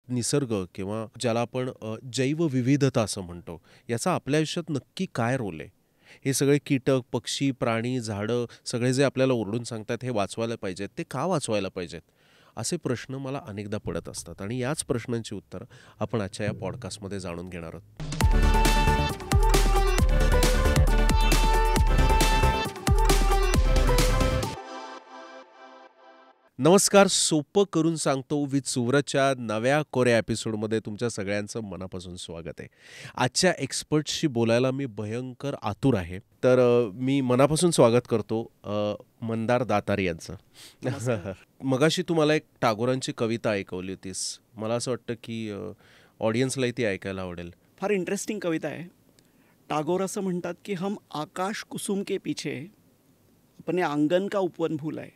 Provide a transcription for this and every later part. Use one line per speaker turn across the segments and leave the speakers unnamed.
निसर्ग किंवा ज्याला आपण जैवविविधता असं म्हणतो, याचा आपल्या आयुष्यात नक्की काय रोल आहे? हे सगळे कीटक, पक्षी, प्राणी, झाडं सगळे जे आपल्याला ओरडून सांगतात हे वाचवायला पाहिजेत, ते का वाचवायला पाहिजेत? असे प्रश्न मला अनेकदा पडत असतात आणि याच प्रश्नांची उत्तरं आपण आजच्या या पॉडकास्टमध्ये जाणून घेणार आहोत. नमस्कार, सोपं करून सांगतो विथ सुव्रतच्या नव्या कोऱ्या एपिसोडमध्ये तुमच्या सगळ्यांचं मनापासून स्वागत आहे. आजच्या एक्सपर्ट्सशी बोलायला मी भयंकर आतुर आहे. तर मी मनापासून स्वागत करतो मंदार दातार यांचं. मगाशी तुम्हाला एक टागोरांची कविता ऐकवली होतीस. मला असं वाटतं की ऑडियन्सलाही ती ऐकायला आवडेल.
फार इंटरेस्टिंग कविता आहे. टागोर असं म्हणतात की हम आकाश कुसुम के पीछे अपने आंगन का उपवन भूल आए.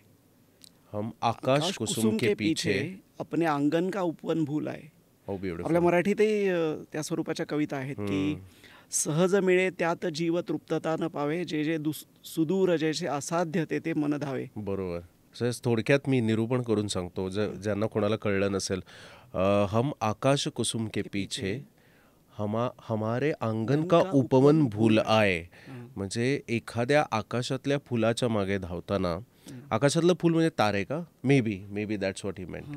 हम आकाश कुसुम के पीछे
अपने आंगन का उपवन भूल आए.
हो, ब्युटिफुल.
आपल्या मराठीतही त्या स्वरूपाच्या कविता आहेत की सहज मिळे त्यात जीव तृप्तता न पावे, जे जे सुदूर जैसे असाध्य ते मन धावे.
बरोबर. थोडक्यात मी निरूपण करून सांगतो ज्यांना कोणाला कळलं नसेल. हम आकाश कुसुम के पीछे हमारे आंगन का उपवन भूल आए. म्हणजे एखाद्या आकाशातल्या फुलाच्या मागे धावताना, आकाशातलं फुल म्हणजे तारे का? मे बी दॅट्स व्हॉट ही मेंट.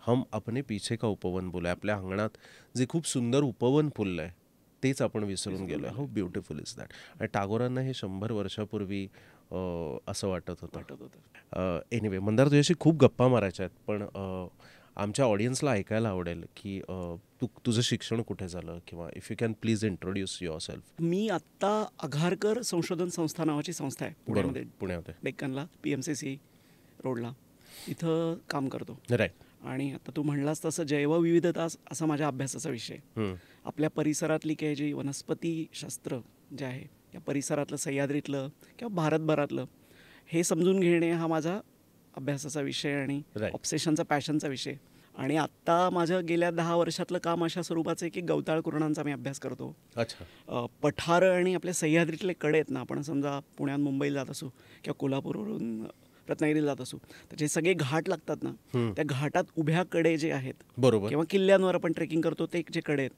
हम अपने पीछे का उपवन भूल आहे. आपल्या अंगणात जे खूप सुंदर उपवन फुललं आहे तेच आपण विसरून गेलो. How beautiful is that. आणि टागोरांना हे 100 वर्षापूर्वी असं वाटत होतं. एनिवे, मंदार, तुझ्याशी खूप गप्पा मारायच्या आहेत, पण आमच्या ऑडियन्सला ऐकायला आवडेल की तुझं शिक्षण कुठे झालं, किंवा if you can please introduce yourself.
मी आत्ता आघारकर संशोधन संस्था नावाची संस्था आहे
पुण्यामध्ये
डेक्कनला, PMCC रोडला, इथं काम करतो.
राईट.
आणि आता तू म्हणलास तसं जैवविविधता असा माझ्या अभ्यासाचा विषय. आपल्या परिसरातली काही जी वनस्पतीशास्त्र जे आहे, या परिसरातलं, सह्याद्रीतलं किंवा भारतभरातलं, हे समजून घेणे हा माझा अभ्यासाचा विषय आणि ऑब्सेशनचा, पॅशनचा विषय. आणि आत्ता माझं गेल्या 10 वर्षातलं काम अशा स्वरूपाचं आहे की गवताळ कुरणांचा मी अभ्यास करतो.
अच्छा.
पठारं आणि आपल्या सह्याद्रीतले कडे आहेत ना, आपण समजा पुण्यात मुंबईला जात असू किंवा कोल्हापूरवरून रत्नागिरीला जात असू, तर जे सगळे घाट लागतात ना, त्या घाटात उभ्या कडे जे आहेत,
बरोबर,
किंवा किल्ल्यांवर आपण ट्रेकिंग करतो ते जे कडे आहेत,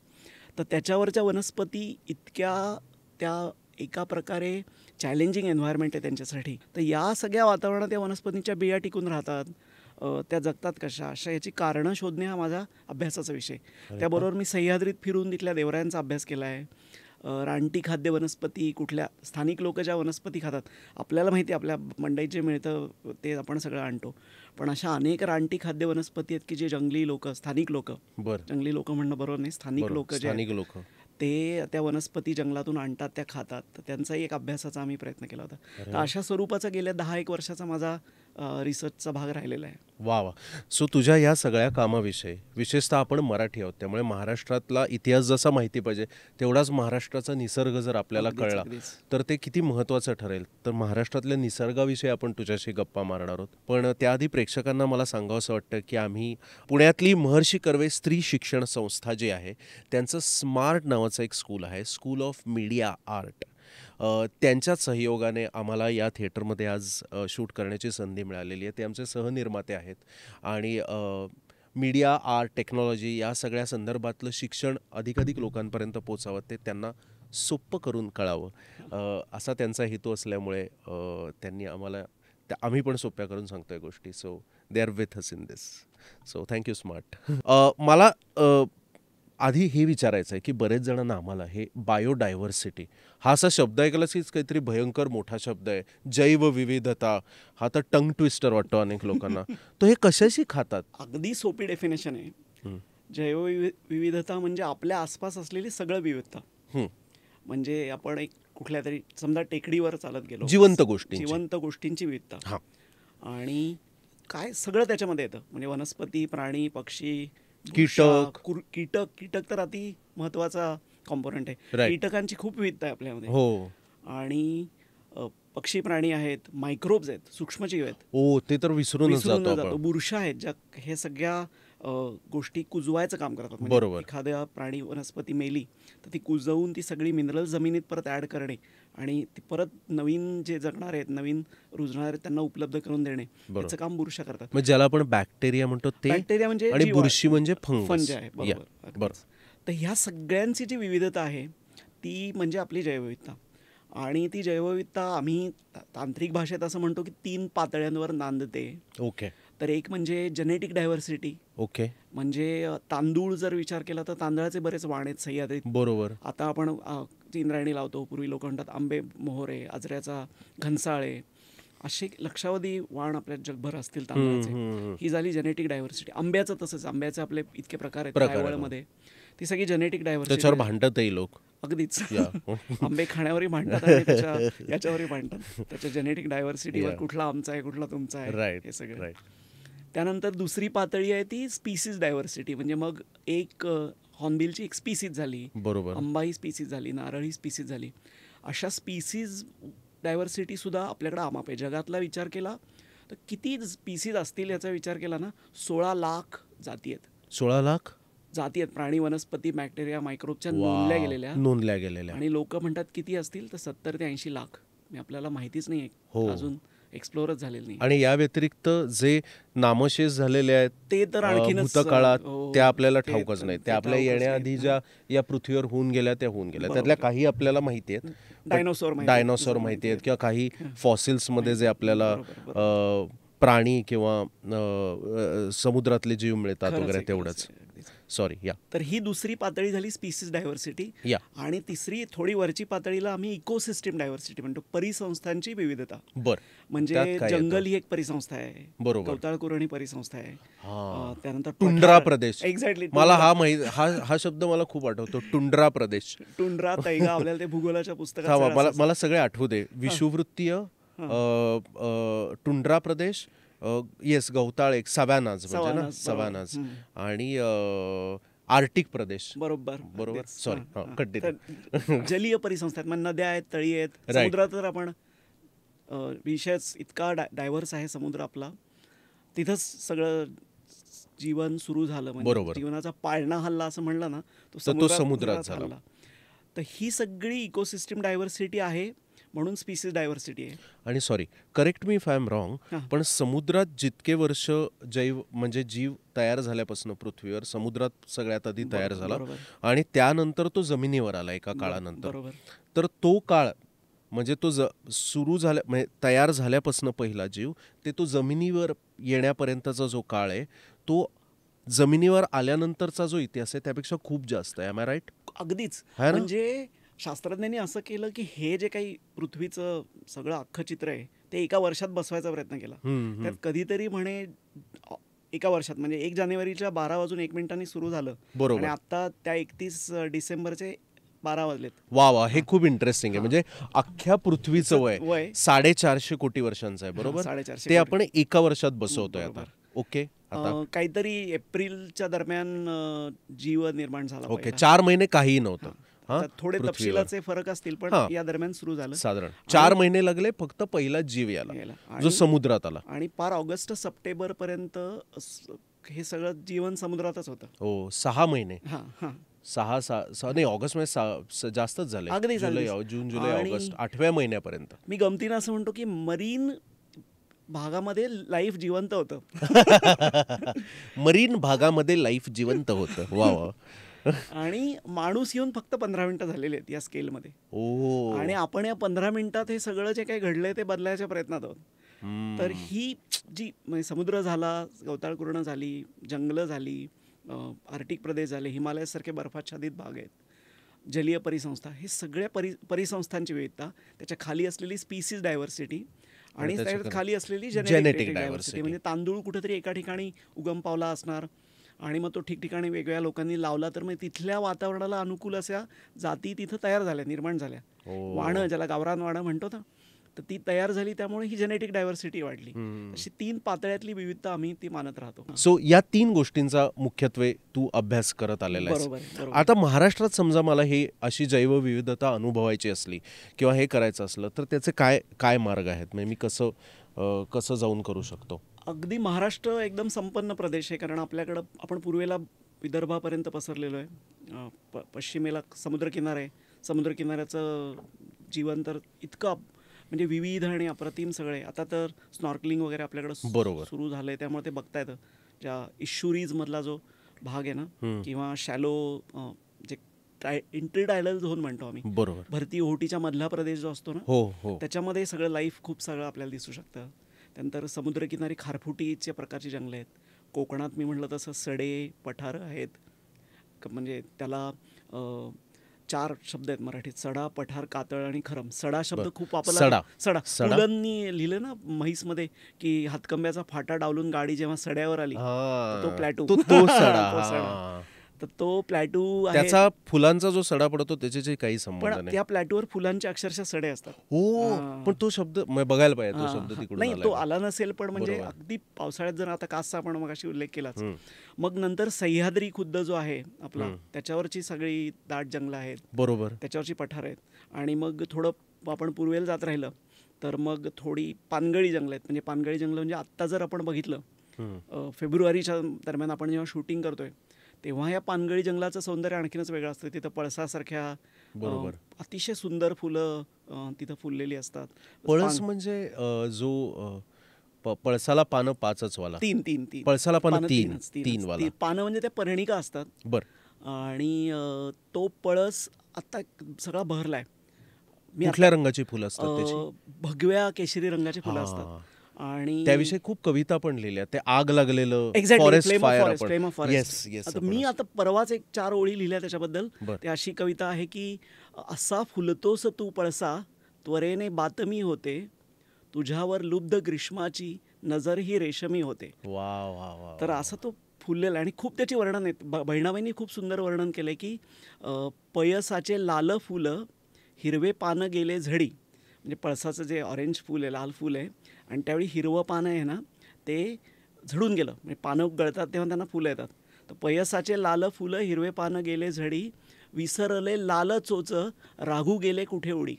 तर त्याच्यावरच्या वनस्पती इतक्या त्या एका प्रकारे चॅलेंजिंग एन्व्हायरमेंट आहे त्यांच्यासाठी. तर या सगळ्या वातावरणात या वनस्पतींच्या बिया टिकून राहतात, त्या जगतात कशा, अशा याची कारणं शोधणे हा माझा अभ्यासाचा विषय. त्याबरोबर मी सह्याद्रीत फिरून तिथल्या देवरायांचा अभ्यास केला आहे. रानटी खाद्य वनस्पती, कुठल्या स्थानिक लोक ज्या वनस्पती खातात, आपल्याला माहिती आहे आपल्या मंडईत जे मिळतं ते आपण सगळं आणतो, पण अशा अनेक रानटी खाद्य वनस्पती आहेत की जे जंगली लोक, स्थानिक लोक, जंगली लोक म्हणणं बरोबर नाही, स्थानिक लोक ते त्या वनस्पती जंगलातून आणतात, त्या खातात. तर त्यांचाही एक अभ्यासाचा आम्ही प्रयत्न केला होता. तर अशा स्वरूपाचा गेल्या 10-1 वर्षाचा माझा रिसर्चचा भाग राहिलेला आहे.
वा. सो तुझ्या या सगळ्या कामाविषयी, विशेषतः आपण मराठी आहोत त्यामुळे महाराष्ट्रातला इतिहास जसा माहिती पाहिजे तेवढाच महाराष्ट्राचा निसर्ग जर आपल्याला कळला तर ते किती महत्त्वाचं ठरेल. तर महाराष्ट्रातल्या निसर्गाविषयी आपण तुझ्याशी गप्पा मारणार आहोत. पण त्याआधी प्रेक्षकांना मला सांगावंसं वाटतं की आम्ही पुण्यातली महर्षी कर्वे स्त्री शिक्षण संस्था जी आहे त्यांचं स्मार्ट नावाचं एक स्कूल आहे, स्कूल ऑफ मीडिया आर्ट. त्यांच्याच सहयोगाने आम्हाला या थिएटरमध्ये आज शूट करण्याची संधी मिळालेली आहे. ते आमचे सहनिर्माते आहेत आणि मीडिया, आर्ट, टेक्नॉलॉजी या सगळ्या संदर्भातलं शिक्षण अधिकाधिक लोकांपर्यंत पोचावं, ते त्यांना सोपं करून कळावं असा त्यांचा हेतू असल्यामुळे त्यांनी आम्ही पण सोप्या करून सांगतोय गोष्टी. So they are with us in this. So thank you smart. मला आधी हे विचारायचं आहे की बरेच जणांना आम्हाला हे बायोडायव्हर्सिटी हा असा शब्द ऐकलाच कीच काहीतरी भयंकर मोठा शब्द आहे. जैवविविधता हा तर टंग ट्विस्टर वाटतो अनेक लोकांना. तो हे कशाशी खातात?
अगदी सोपी डेफिनेशन आहे. जैवविविधता म्हणजे आपल्या आसपास असलेली सगळं विविधता. म्हणजे आपण एक कुठल्या तरी समजा टेकडीवर चालत गेलो, जिवंत गोष्टींची विविधता, आणि काय सगळं त्याच्यामध्ये येतं. म्हणजे वनस्पती, प्राणी, पक्षी, कीटक तर अति महत्वाचा कॉम्पोनंट आहे. कीटकांची खूप विविधता आहे आपल्यामध्ये. आणि पक्षी, प्राणी आहेत, मायक्रोब्स आहेत, सूक्ष्मजीव आहेत.
ते तर विसरून जातो.
बुरशा आहेत, ज्या हे सगळ्या गोष्टी कुजवायचं काम करतात.
बरोबर.
म्हणजे एखाद्या प्राणी वनस्पती मेली तर ती कुजवून ती सगळी मिनरल जमिनीत परत ॲड करणे आणि ती परत नवीन जे जगणार आहेत, नवीन रुजणार आहेत त्यांना उपलब्ध करून देणे, याचं काम बुरशा करतात.
म्हणजे ज्याला आपण बॅक्टेरिया म्हणतो ते,
बॅक्टेरिया म्हणजे
आणि बुरशी म्हणजे फंगस
आहे. बरोबर. तर ह्या सगळ्यांची जी विविधता आहे ती म्हणजे आपली जैवविविधता. आणि ती जैवविविधता आम्ही तांत्रिक भाषेत असं म्हणतो की 3 पातळ्यांवर नांदते.
ओके.
तर एक म्हणजे जेनेटिक डायव्हर्सिटी.
ओके.
म्हणजे तांदूळ जर विचार केला तर तांदळाचे बरेच वाण आहेत सह्याद्रीत.
बरोबर.
आता आपण इंद्रायणी लावतो, पूर्वी लोक म्हणतात आंबे मोहरे, आजऱ्याचा घनसाळे, असे लक्षावधी वाण आपल्या जगभर असतील तांदळाचे. ही झाली जेनेटिक डायव्हर्सिटी. आंब्याचं तसंच, आंब्याचे आपले इतके प्रकार आहेत रायवळमध्ये, ती सगळी जेनेटिक डायव्हर्सिटी.
त्याच्यावर भांडतही लोक.
अगदीच. आंबे खाण्यावरही भांडतात आणि याच्यावरही भांडतात, त्याच्या जेनेटिक डायव्हर्सिटीवर, कुठला आमचा आहे कुठला तुमचा आहे, हे सगळं. त्यानंतर दुसरी पातळी आहे ती स्पीसीज डायव्हर्सिटी. म्हणजे मग एक हॉर्नबिलची एक स्पीसीज झाली,
बरोबर,
आंबा ही स्पीसीज झाली, नारळ ही स्पीसीज झाली. अशा स्पीसीज डायव्हर्सिटी सुद्धा आपल्याकडे आमाप आहे. जगातला विचार केला तर किती स्पीसीज असतील याचा विचार केला ना, 16 लाख जाती आहेत.
16 लाख
जाती आहेत प्राणी, वनस्पती, बॅक्टेरिया, मायक्रोबच्या नोंदल्या गेलेल्या. आणि लोक म्हणतात किती असतील तर 70 ते 80 लाख. आपल्याला माहितीच नाही अजून, एक्सप्लोरच झालेलं नाही.
आणि या व्यतिरिक्त जे नामशेष झालेले आहेत
ते तर आणखी
भूतकाळात त्या आपल्याला ठाऊकच नाही. त्या आपल्या येण्याआधी ज्या या पृथ्वीवर होऊन गेल्या त्या होऊन गेल्या. त्यातल्या काही आपल्याला माहिती आहेत, डायनोसॉर माहिती आहेत, किंवा काही फॉसिल्समध्ये जे आपल्याला प्राणी किंवा समुद्रातले जीव मिळतात वगैरे, तेवढंच. सॉरी. या
तर ही दुसरी पातळी झाली स्पीसीज डायव्हर्सिटी. आणि तिसरी थोडी वरची पातळीला आम्ही इकोसिस्टम डायव्हर्सिटी म्हणतो, परिसंस्थांची विविधता. म्हणजे जंगल ही एक परिसंस्था आहे,
बरोबर,
कवताळकुरण ही परिसंस्था आहे. त्यानंतर
टुंड्रा प्रदेश.
एक्झॅक्टली.
मला हा शब्द मला खूप आठवतो, टुंड्रा प्रदेश.
टुंड्रा तैगा आपल्याला ते भूगोलाच्या पुस्तकात
मला सगळे आठवू दे. विषुववृत्तीय टुंड्रा प्रदेश, येस, गवताळ, एक सव्यानाज म्हणजे ना, सव्यानाज, आणि आर्टिक प्रदेश. बरोबर. सॉरी.
जलीय परिसंस्था, नद्या आहेत, तळी आहेत. समुद्रात तर आपण विषयच इतका डायव्हर्स आहे समुद्र आपला, तिथंच सगळं जीवन सुरू झालं. म्हणजे जीवनाचा पाळणा हल्ला असं म्हणलं ना, तो समुद्रात झाला. तर ही सगळी इकोसिस्टम डायव्हर्सिटी आहे, म्हणून स्पीसीज डायव्हर्सिटी आहे.
आणि sorry, correct me if I am wrong, पण समुद्रात जितके वर्ष म्हणजे जीव तयार झाल्यापासून पृथ्वीवर, समुद्रात सगळ्यात आधी तयार झाला आणि त्यानंतर तो जमिनीवर आला एका काळानंतर. तर तो काळ म्हणजे तो सुरू झाल्या, म्हणजे तयार झाल्यापासून पहिला जीव ते तो जमिनीवर येण्यापर्यंतचा जो काळ आहे, तो जमिनीवर आल्यानंतरचा जो इतिहास आहे त्यापेक्षा खूप जास्त आहे. Am I right?
अगदीच. म्हणजे शास्त्रज्ञांनी असं केलं की हे जे काही पृथ्वीचं सगळं अख्खं चित्र आहे ते एका वर्षात बसवायचा प्रयत्न केला. त्यात कधीतरी म्हणे एका वर्षात, म्हणजे 1 जानेवारीच्या 12:01 सुरू झालं आणि आता त्या 31 डिसेंबरचे 12 वाजलेत.
वा, हे खूप इंटरेस्टिंग आहे. म्हणजे अख्ख्या पृथ्वीचं वय 450 कोटी वर्षांचं आहे. बरोबर. 450 ते आपण एका वर्षात बसवतोय आता. ओके.
काहीतरी एप्रिलच्या दरम्यान जीव निर्माण झाला.
ओके. 4 महिने काहीही नव्हतं.
थोडे तपशिलाचे फरक असतील, पण या दरम्यान सुरू झालं.
साधारण 4 महिने लागले फक्त पहिला जीव यायला, जो समुद्रात आला.
आणि पार ऑगस्ट सप्टेंबर पर्यंत हे सगळं जीवन समुद्रातच होतं.
हो, 6 महिने. 6 नाही, ऑगस्ट मध्ये जास्तच झाले. जून, जुलै, ऑगस्ट, 8व्या महिन्यापर्यंत.
मी गमतीनं असं म्हणतो की मरीन भागामध्ये लाईफ जिवंत होतं.
मरीन भागामध्ये लाईफ जिवंत होतं. वा.
आणि माणूस येऊन फक्त 15 मिनिटं झालेले आहेत या स्केलमध्ये. आणि आपण या 15 मिनिटात हे सगळं जे काही घडलंय ते बदलायच्या प्रयत्नात आहोत. तर ही जी म्हणजे समुद्र झाला, गवताळकुर्ण झाली, जंगलं झाली, आर्टिक प्रदेश झाले, हिमालयासारखे बर्फाच्छादित भाग आहेत, जलीय परिसंस्था, हे सगळ्या परिसंस्थांची विविधता, त्याच्या खाली असलेली स्पीसीज डायव्हर्सिटी आणि त्याच्यात खाली असलेली जेनेटिक डायव्हर्सिटी. म्हणजे तांदूळ कुठेतरी एका ठिकाणी उगम पावला असणार आणि मग तो ठिकठिकाणी वेगवेगळ्या लोकांनी लावला, तर मग तिथल्या वातावरणाला अनुकूल अशा जाती तिथं तयार झाल्या, निर्माण झाल्या. वाणं, ज्याला गावरान वाणं म्हणतो ना, तर ती तयार झाली, त्यामुळे ही जेनेटिक डायव्हर्सिटी वाढली. अशी 3 पातळ्यातली विविधता आम्ही ती मानत राहतो.
सो या 3 गोष्टींचा मुख्यत्वे तू अभ्यास करत आलेला आहेस. आता महाराष्ट्रात समजा मला ही अशी जैवविविधता अनुभवायची असली किंवा हे करायचं असलं तर त्याचे काय मार्ग आहेत? म्हणजे मी कसं जाऊन करू शकतो?
अगदी महाराष्ट्र एकदम संपन्न प्रदेश आहे, कारण आपल्याकडं आपण पूर्वेला विदर्भापर्यंत पसरलेलो आहे, पश्चिमेला समुद्रकिनारा आहे. समुद्रकिनाऱ्याचं जीवन तर इतकं म्हणजे विविध आणि अप्रतिम सगळे. आता तर स्नॉर्कलिंग वगैरे आपल्याकडं
बरोबर
सुरू झालं आहे, त्यामुळे ते बघता येतं. ज्या इशुरीजमधला जो भाग आहे ना, किंवा शॅलो जे इंटरटायडल झोन म्हणतो आम्ही,
बरोबर,
भरती ओहोटीच्या मधला प्रदेश जो असतो ना,
हो,
त्याच्यामध्ये सगळं लाईफ खूप सगळं आपल्याला दिसू शकतं. त्यानंतर समुद्रकिनारी खारफुटीच्या प्रकारची जंगलं आहेत. कोकणात मी म्हटलं तसं सडे पठारं आहेत. म्हणजे त्याला 4 शब्द आहेत मराठीत: सडा, पठार, कातळ आणि खरम. सडा शब्द खूप वापरला. सडा पुलंनी लिहिलं ना म्हैसमध्ये, की हातकंब्याचा फाटा डावलून गाडी जेव्हा सड्यावर आली, तो प्लॅटू, तो सडा. तर तो प्लॅटू आहे.
त्याचा फुलांचा जो सडा पडतो त्याचे काही संबंध
पण
नाही.
त्या प्लॅटूवर फुलांचे अक्षरशः सडे असतात.
पण तो शब्द बघायला पाहिजे, तो शब्द तिकडून
नाही, तो आला नसेल, पण म्हणजे अगदी पावसाळ्यात जर आता कासचा आपण मगाशी उल्लेख केलाच. मग नंतर सह्याद्री खुद्द जो आहे आपला, त्याच्यावरची सगळी दाट जंगलं आहेत. बरोबर, त्याच्यावरची पठार आहेत. आणि मग थोडं आपण पूर्वेला जात राहिलं तर मग थोडी पानगळी जंगलं आहेत. म्हणजे पानगळी जंगलं म्हणजे आत्ता जर आपण बघितलं, फेब्रुवारीच्या दरम्यान आपण जेव्हा शूटिंग करतोय, तेव्हा या पानगळी जंगलाचं सौंदर्य आणखीनच वेगळं असतं. तिथं पळसासारख्या अतिशय सुंदर फुलं तिथं फुललेली असतात.
पळस म्हणजे जो पळसाला पानं 5च वाला,
3
पळसाला पानं 3 वाला.
पानं म्हणजे त्या पर्णिका असतात.
बरं.
आणि तो पळस आता सगळा बहरलाय.
कुठल्या रंगाची फुलं असतात त्याची?
भगव्या केशरी रंगाची फुलं असतात. आणि
त्याविषयी खूप कविता पण लिहिल्या. ते आग लागलेलं
फॉरेस्ट फायर. आता मी आता परवाच 4 ओळी लिहिल्या त्याच्याबद्दल. ते अशी कविता आहे की, असा फुलतोस तू पळसा, त्वरेने बातमी होते, तुझ्यावर लुब्ध ग्रीष्माची नजर ही रेशमी होते.
वा.
तर असं तो फुललेला. आणि खूप त्याची वर्णन आहेत. बहिणाबाईंनी खूप सुंदर वर्णन केलंय की, पयसाचे लाल फुलं, हिरवे पानं गेले झडी. म्हणजे पळसाचं जे ऑरेंज फूल आहे, लाल फूल आहे, आणि त्यावेळी हिरवं पानं आहे ना, ते झडून गेलं. म्हणजे पानं गळतात तेव्हा त्यांना फुलं येतात. तर पयसाचे लाल फुलं, हिरवे पानं गेले झडी, विसरले लाल चोच, राघू गेले कुठे उडी.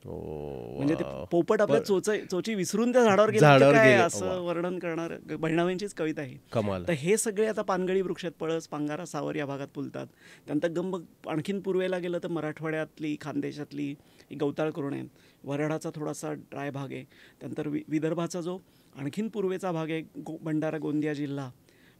म्हणजे ते पोपट आपल्या चोची विसरून त्या झाडावर गेले, असं वर्णन करणार बहिणाबाईंचीच कविता आहे.
कमाल.
तर हे सगळे आता पानगळी वृक्षात पळस, पांगारा, सावर या भागात फुलतात. त्यानंतर आणखीन पूर्वेला गेलं तर मराठवाड्यातली, खानदेशातली गवताळ करून आहे. वऱ्हाडाचा थोडासा ड्राय भाग आहे. त्यानंतर विदर्भाचा जो आणखीन पूर्वेचा भाग आहे, भंडारा, गोंदिया जिल्हा,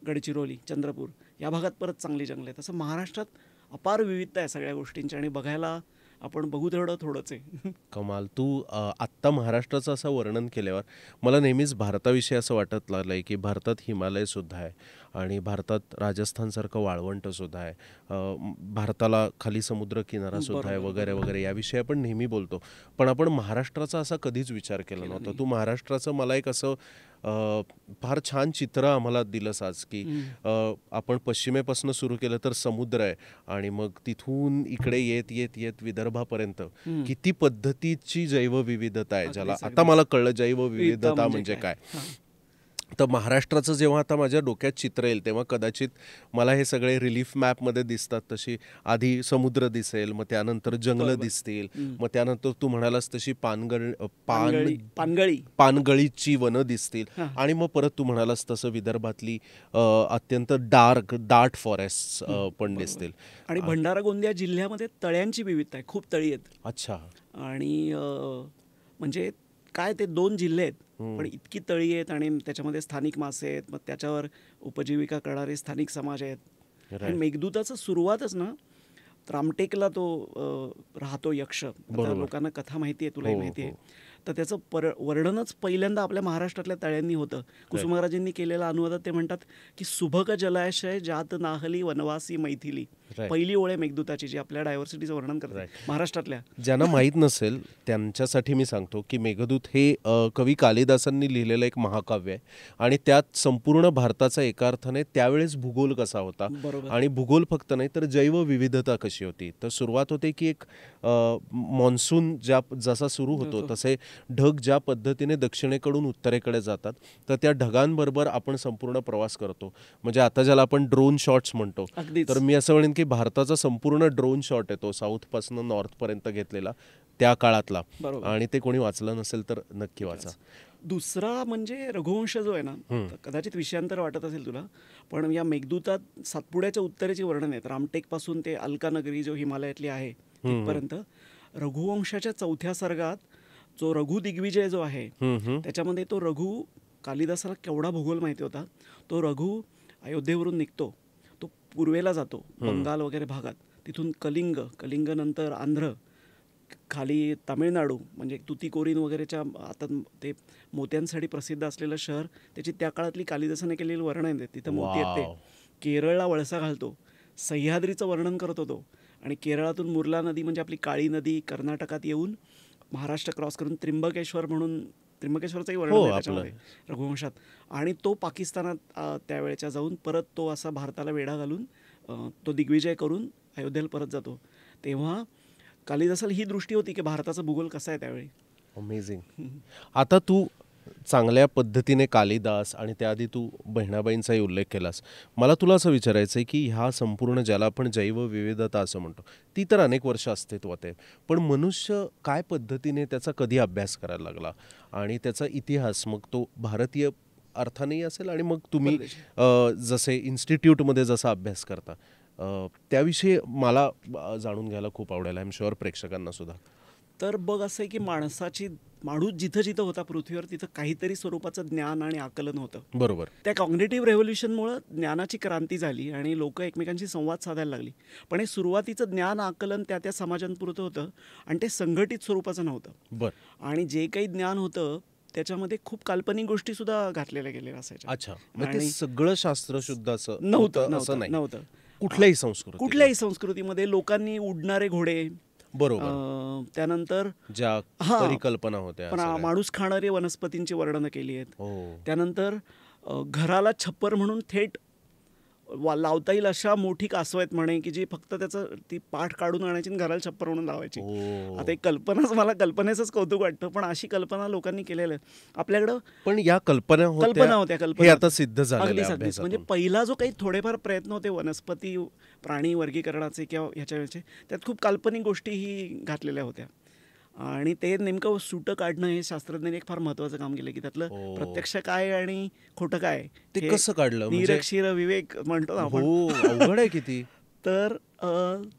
गडचिरोली, चंद्रपूर या भागात परत चांगली जंगलं आहेत. तसं महाराष्ट्रात अपार विविधता आहे सगळ्या गोष्टींची, आणि बघायला आपण बघू तेवढं थोडंच आहे.
कमाल. तू आत्ता महाराष्ट्राचं असं वर्णन केल्यावर मला नेहमीच भारताविषयी असं वाटत लागलंय की भारतात हिमालय सुद्धा आहे, आणि भारतात राजस्थानसारखं वाळवंटसुद्धा आहे, भारताला खाली समुद्र किनारा सुद्धा आहे, वगैरे वगैरे. याविषयी आपण नेहमी बोलतो, पण आपण महाराष्ट्राचा असा कधीच विचार केला नव्हता. तू महाराष्ट्राचं मला एक असं फार छान चित्र आम्हाला दिलंस आज, की आपण पश्चिमेपासून सुरू केलं तर समुद्र आहे, आणि मग तिथून इकडे येत येत येत विदर्भापर्यंत किती पद्धतीची जैवविविधता आहे, ज्याला आता मला कळलं जैवविविधता म्हणजे काय. तर महाराष्ट्राचं जेव्हा आता माझ्या डोक्यात चित्र येईल तेव्हा कदाचित मला हे सगळे रिलीफ मॅपमध्ये दिसतात तशी आधी समुद्र दिसेल, मग त्यानंतर जंगलं दिसतील, मग त्यानंतर तू म्हणालास तशी पानगळीची वनं दिसतील, आणि मग परत तू म्हणालास तसं विदर्भातली अत्यंत दाट फॉरेस्ट पण दिसतील.
आणि भंडारा, गोंदिया जिल्ह्यामध्ये तळ्यांची विविधता आहे. खूप तळी आहेत.
अच्छा.
आणि म्हणजे काय, ते 2 जिल्हे आहेत, पण इतकी तळी आहेत, आणि त्याच्यामध्ये स्थानिक मासे आहेत, मग त्याच्यावर उपजीविका करणारे स्थानिक समाज आहेत. आणि मेघदूताचं सुरुवातच ना, रामटेकला तो राहतो यक्ष. लोकांना कथा माहिती आहे, तुलाही माहिती आहे. तर त्याचं वर्णनच पहिल्यांदा आपल्या महाराष्ट्रातल्या तळ्यांनी होतं. कुसुमाग्रजांनी केलेल्या अनुवादात ते म्हणतात की, सुभग जलाशय जात नाहली वनवासी मैथिली. पहिली ओळ आहे मेघदूताची, जी आपल्या डायव्हर्सिटीचं वर्णन करते महाराष्ट्रातल्या.
ज्यांना माहीत नसेल त्यांच्यासाठी मी सांगतो की मेघदूत हे कवी कालिदासांनी लिहिलेलं एक महाकाव्य आहे, आणि त्यात संपूर्ण भारताचा एका अर्थाने त्यावेळेस भूगोल कसा होता, आणि भूगोल फक्त नाही तर जैवविविधता कशी होती. तर सुरुवात होते की एक मॉन्सून जसा सुरू होतो तसे ढग ज्या पद्धतीने दक्षिणेकडून उत्तरेकडे जातात, तर त्या ढगांबरोबर आपण संपूर्ण प्रवास करतो. म्हणजे आता ज्याला आपण ड्रोन शॉट्स म्हणतो, तर मी असं म्हणेन की भारताचा संपूर्ण ड्रोन शॉट आहे तो साऊथपासून नॉर्थपर्यंत घेतलेला त्या काळातला, आणि ते कोणी वाचलं नसेल तर नक्की वाचा.
दुसरा म्हणजे रघुवंश जो आहे ना, तर कदाचित विषयांतर वाटत असेल तुला, पण या मेघदूतात सातपुड्याच्या उत्तरेची वर्णन आहेत. रामटेकपासून ते अलका नगरी जो हिमालयातली आहे तिथपर्यंत. रघुवंशाच्या 4थ्या सर्गात जो रघु दिग्विजय जो आहे त्याच्यामध्ये तो रघु, कालिदासाला केवढा भूगोल माहिती होता. तो रघु अयोध्येवरून निघतो, तो पूर्वेला जातो बंगाल वगैरे भागात, तिथून कलिंग नंतर आंध्र, खाली तामिळनाडू म्हणजे तुतीकोरीन वगैरेच्या आता ते मोत्यांसाठी प्रसिद्ध असलेलं शहर, त्याची त्या काळातली कालिदासाने केलेली वर्णन आहे. तिथं मोती आहेत ते. केरळला वळसा घालतो, सह्याद्रीचं वर्णन करतो तो, आणि केरळातून मुर्ला नदी म्हणजे आपली काळी नदी कर्नाटकात येऊन महाराष्ट्र क्रॉस करून त्र्यंबकेश्वरचंही वर्णन आहे त्याच्यामध्ये रघुवंशात. आणि तो पाकिस्तानात त्यावेळेच्या जाऊन परत तो असा भारताला वेढा घालून तो दिग्विजय करून अयोध्येला परत जातो. तेव्हा कालिदासाला ही दृष्टी होती की भारताचा भूगोल कसा आहे त्यावेळी.
अमेझिंग. आता तू चांगल्या पद्धतीने कालिदास आणि त्याआधी तू बहिणाबाईंचाही उल्लेख केलास. मला तुला असं विचारायचं आहे की ह्या संपूर्ण ज्याला आपण जैवविविधता असं म्हणतो, ती तर अनेक वर्ष अस्तित्वात आहे, पण मनुष्य काय पद्धतीने त्याचा कधी अभ्यास करायला लागला आणि त्याचा इतिहास, मग तो भारतीय अर्थानेही असेल आणि मग तुम्ही जसे इन्स्टिट्यूटमध्ये जसा अभ्यास करता त्याविषयी मला जाणून घ्यायला खूप आवडेल. आय एम शुअर प्रेक्षकांना सुद्धा.
तर बघ असं आहे की माणूस जिथं जिथं होता पृथ्वीवर तिथं काहीतरी स्वरूपाचं ज्ञान आणि आकलन होतं.
बरोबर.
त्या कॉग्निटिव्ह रेव्होल्युशनमुळं ज्ञानाची क्रांती झाली आणि लोक एकमेकांशी संवाद साधायला लागली. पण हे सुरुवातीचं ज्ञान आकलन त्या समाजांपुरतं होतं आणि ते संघटित स्वरूपाचं नव्हतं.
बरं.
आणि जे काही ज्ञान होतं त्याच्यामध्ये खूप काल्पनिक गोष्टी सुद्धा घातलेल्या गेलेल्या असायच्या.
अच्छा, म्हणजे सगळं शास्त्र शुद्ध असं
नव्हतं.
कुठल्याही
संस्कृतीमध्ये लोकांनी उडणारे घोडे,
बरोबर,
त्यानंतर
ज्या परिकल्पना होत्या,
पण माणूस खाणारे वनस्पतींची वर्णनं केली आहेत. त्यानंतर घराला छप्पर म्हणून थेट लावता येईल अशा मोठी कासव आहेत म्हणे की जी फक्त त्याचं ती पाठ काढून आणायची आणि घराला छप्पर म्हणून लावायची. आता एक मला कल्पनेचंच कौतुक वाटतं, पण अशी कल्पना लोकांनी केलेलं आहे आपल्याकडं.
पण या कल्पना होत्या हे आता सिद्ध झालेलं आहे.
म्हणजे पहिला जो काही थोडेफार प्रयत्न होते वनस्पती प्राणी वर्गीकरणाचे किंवा ह्याच्या त्यात खूप काल्पनिक गोष्टीही घातलेल्या होत्या आणि ते नेमकं सुटं काढणं हे शास्त्रज्ञांनी एक फार महत्त्वाचं काम केलं की त्यातलं प्रत्यक्ष काय आणि खोटं काय
ते कसं काढलं.
निरक्षीर विवेक म्हणतो ना आपण.
अवघड आहे किती.
तर